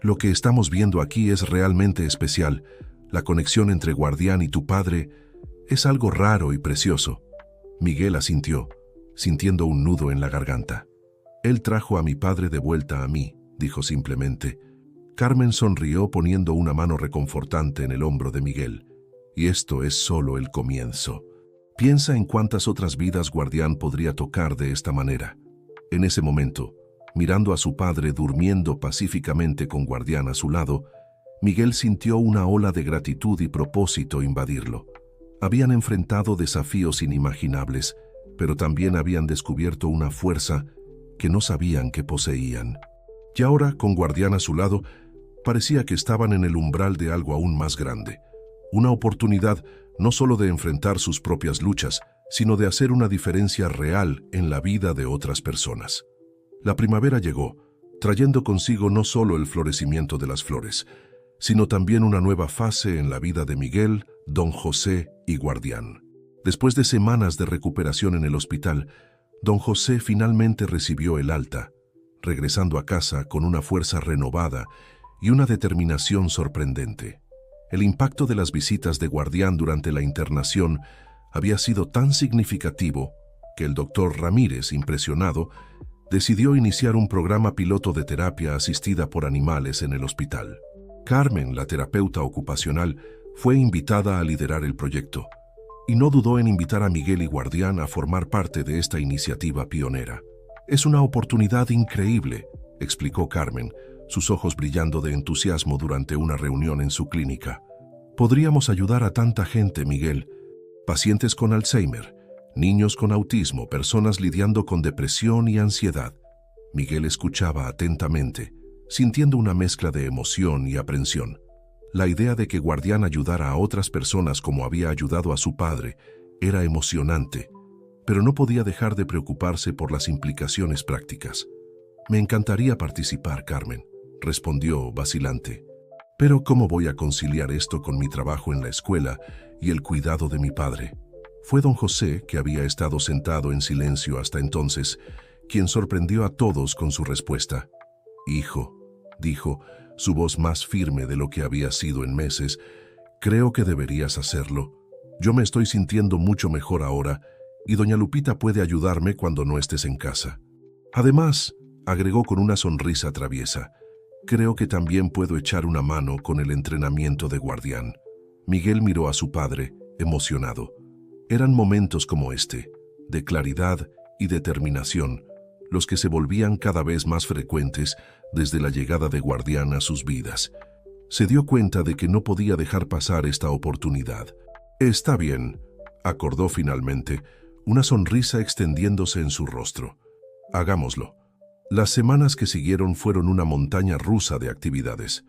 «Lo que estamos viendo aquí es realmente especial. La conexión entre Guardián y tu padre es algo raro y precioso». Miguel asintió, sintiendo un nudo en la garganta. «Él trajo a mi padre de vuelta a mí», dijo simplemente. Carmen sonrió poniendo una mano reconfortante en el hombro de Miguel. «Y esto es solo el comienzo. Piensa en cuántas otras vidas Guardián podría tocar de esta manera». En ese momento, mirando a su padre durmiendo pacíficamente con Guardián a su lado, Miguel sintió una ola de gratitud y propósito invadirlo. Habían enfrentado desafíos inimaginables, pero también habían descubierto una fuerza que no sabían que poseían. Y ahora, con Guardián a su lado, parecía que estaban en el umbral de algo aún más grande. Una oportunidad no solo de enfrentar sus propias luchas, sino de hacer una diferencia real en la vida de otras personas. La primavera llegó, trayendo consigo no solo el florecimiento de las flores, sino también una nueva fase en la vida de Miguel, don José y Guardián. Después de semanas de recuperación en el hospital, don José finalmente recibió el alta, regresando a casa con una fuerza renovada y una determinación sorprendente. El impacto de las visitas de guardián durante la internación había sido tan significativo que el doctor Ramírez, impresionado, decidió iniciar un programa piloto de terapia asistida por animales en el hospital. Carmen, la terapeuta ocupacional, fue invitada a liderar el proyecto y no dudó en invitar a Miguel y Guardián a formar parte de esta iniciativa pionera. «Es una oportunidad increíble», explicó Carmen, sus ojos brillando de entusiasmo durante una reunión en su clínica. «Podríamos ayudar a tanta gente, Miguel. Pacientes con Alzheimer, niños con autismo, personas lidiando con depresión y ansiedad». Miguel escuchaba atentamente, sintiendo una mezcla de emoción y aprensión. La idea de que Guardián ayudara a otras personas como había ayudado a su padre era emocionante, pero no podía dejar de preocuparse por las implicaciones prácticas. «Me encantaría participar, Carmen», respondió vacilante. «Pero ¿cómo voy a conciliar esto con mi trabajo en la escuela y el cuidado de mi padre?». Fue don José, que había estado sentado en silencio hasta entonces, quien sorprendió a todos con su respuesta. «Hijo», dijo, su voz más firme de lo que había sido en meses, «creo que deberías hacerlo. Yo me estoy sintiendo mucho mejor ahora y doña Lupita puede ayudarme cuando no estés en casa. Además», agregó con una sonrisa traviesa, «creo que también puedo echar una mano con el entrenamiento de guardián». Miguel miró a su padre, emocionado. Eran momentos como este, de claridad y determinación, los que se volvían cada vez más frecuentes desde la llegada de Guardián a sus vidas. Se dio cuenta de que no podía dejar pasar esta oportunidad. «Está bien», acordó finalmente, una sonrisa extendiéndose en su rostro. «Hagámoslo». Las semanas que siguieron fueron una montaña rusa de actividades.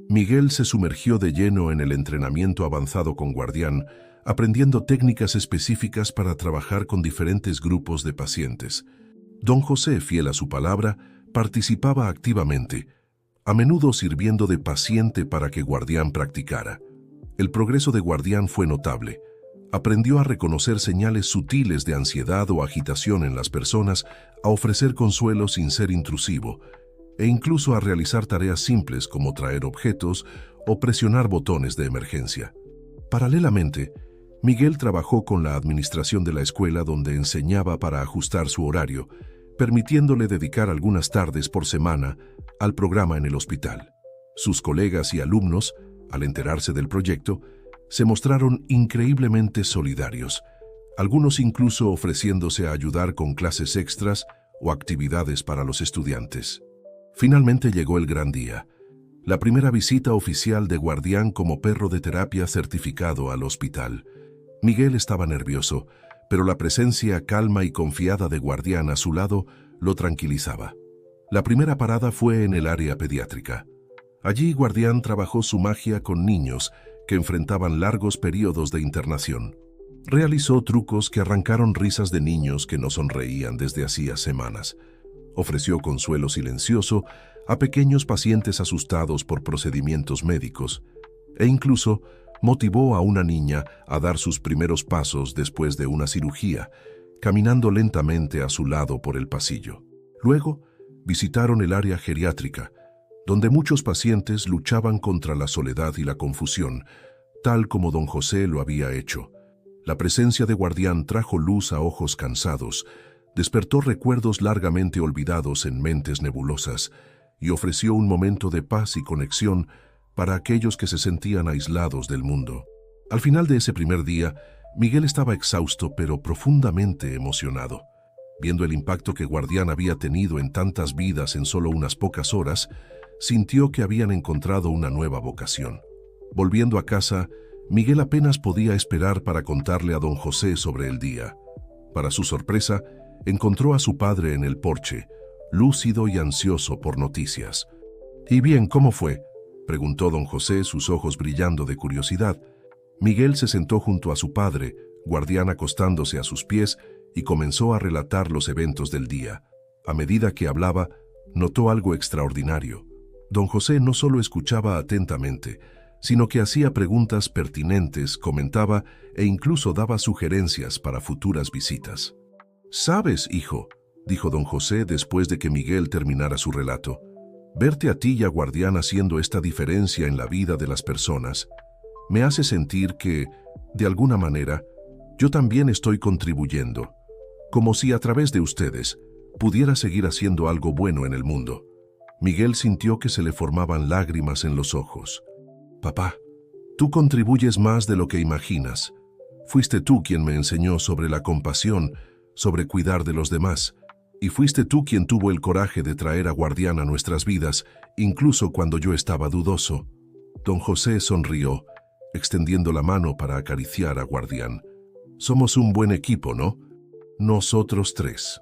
Miguel se sumergió de lleno en el entrenamiento avanzado con Guardián, aprendiendo técnicas específicas para trabajar con diferentes grupos de pacientes. Don José, fiel a su palabra, participaba activamente, a menudo sirviendo de paciente para que Guardián practicara. El progreso de Guardián fue notable. Aprendió a reconocer señales sutiles de ansiedad o agitación en las personas, a ofrecer consuelo sin ser intrusivo, e incluso a realizar tareas simples como traer objetos o presionar botones de emergencia. Paralelamente, Miguel trabajó con la administración de la escuela donde enseñaba para ajustar su horario, permitiéndole dedicar algunas tardes por semana al programa en el hospital. Sus colegas y alumnos, al enterarse del proyecto, se mostraron increíblemente solidarios, algunos incluso ofreciéndose a ayudar con clases extras o actividades para los estudiantes. Finalmente llegó el gran día, la primera visita oficial de Guardián como perro de terapia certificado al hospital. Miguel estaba nervioso, pero la presencia calma y confiada de Guardián a su lado lo tranquilizaba. La primera parada fue en el área pediátrica. Allí Guardián trabajó su magia con niños que enfrentaban largos periodos de internación. Realizó trucos que arrancaron risas de niños que no sonreían desde hacía semanas. Ofreció consuelo silencioso a pequeños pacientes asustados por procedimientos médicos e incluso motivó a una niña a dar sus primeros pasos después de una cirugía, caminando lentamente a su lado por el pasillo. Luego, visitaron el área geriátrica, donde muchos pacientes luchaban contra la soledad y la confusión, tal como don José lo había hecho. La presencia de Guardián trajo luz a ojos cansados, despertó recuerdos largamente olvidados en mentes nebulosas y ofreció un momento de paz y conexión para aquellos que se sentían aislados del mundo. Al final de ese primer día, Miguel estaba exhausto pero profundamente emocionado. Viendo el impacto que Guardián había tenido en tantas vidas en solo unas pocas horas, sintió que habían encontrado una nueva vocación. Volviendo a casa, Miguel apenas podía esperar para contarle a don José sobre el día. Para su sorpresa, encontró a su padre en el porche, lúcido y ansioso por noticias. «¿Y bien, cómo fue?», preguntó don José, sus ojos brillando de curiosidad. Miguel se sentó junto a su padre, Guardián acostándose a sus pies, y comenzó a relatar los eventos del día. A medida que hablaba, notó algo extraordinario. Don José no solo escuchaba atentamente, sino que hacía preguntas pertinentes, comentaba e incluso daba sugerencias para futuras visitas. «Sabes, hijo», dijo don José después de que Miguel terminara su relato, «verte a ti y a Guardián haciendo esta diferencia en la vida de las personas me hace sentir que, de alguna manera, yo también estoy contribuyendo, como si a través de ustedes pudiera seguir haciendo algo bueno en el mundo». Miguel sintió que se le formaban lágrimas en los ojos. «Papá, tú contribuyes más de lo que imaginas. Fuiste tú quien me enseñó sobre la compasión, sobre cuidar de los demás, y fuiste tú quien tuvo el coraje de traer a Guardián a nuestras vidas, incluso cuando yo estaba dudoso». Don José sonrió, extendiendo la mano para acariciar a Guardián. «Somos un buen equipo, ¿no? Nosotros tres».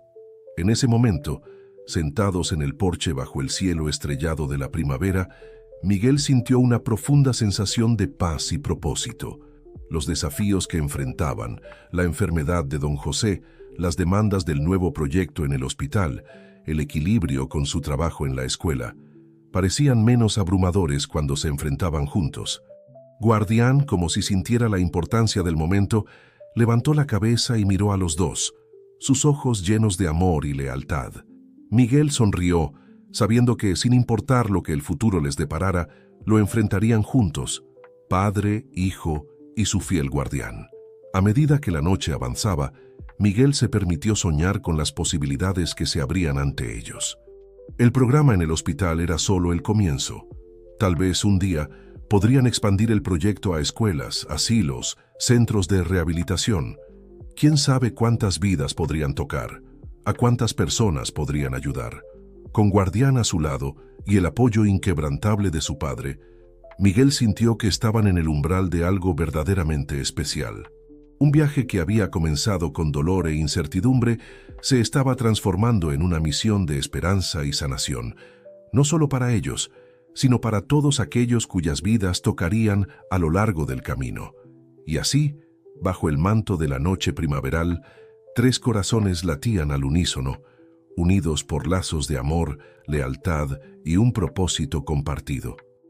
En ese momento, sentados en el porche bajo el cielo estrellado de la primavera, Miguel sintió una profunda sensación de paz y propósito. Los desafíos que enfrentaban, la enfermedad de don José, las demandas del nuevo proyecto en el hospital, el equilibrio con su trabajo en la escuela, parecían menos abrumadores cuando se enfrentaban juntos. Guardián, como si sintiera la importancia del momento, levantó la cabeza y miró a los dos, sus ojos llenos de amor y lealtad. Miguel sonrió, sabiendo que, sin importar lo que el futuro les deparara, lo enfrentarían juntos, padre, hijo y su fiel guardián. A medida que la noche avanzaba, Miguel se permitió soñar con las posibilidades que se abrían ante ellos. El programa en el hospital era solo el comienzo. Tal vez un día podrían expandir el proyecto a escuelas, asilos, centros de rehabilitación. ¿Quién sabe cuántas vidas podrían tocar? ¿A cuántas personas podrían ayudar? Con Guardián a su lado y el apoyo inquebrantable de su padre, Miguel sintió que estaban en el umbral de algo verdaderamente especial. Un viaje que había comenzado con dolor e incertidumbre se estaba transformando en una misión de esperanza y sanación, no solo para ellos, sino para todos aquellos cuyas vidas tocarían a lo largo del camino. Y así, bajo el manto de la noche primaveral, tres corazones latían al unísono, unidos por lazos de amor, lealtad y un propósito compartido.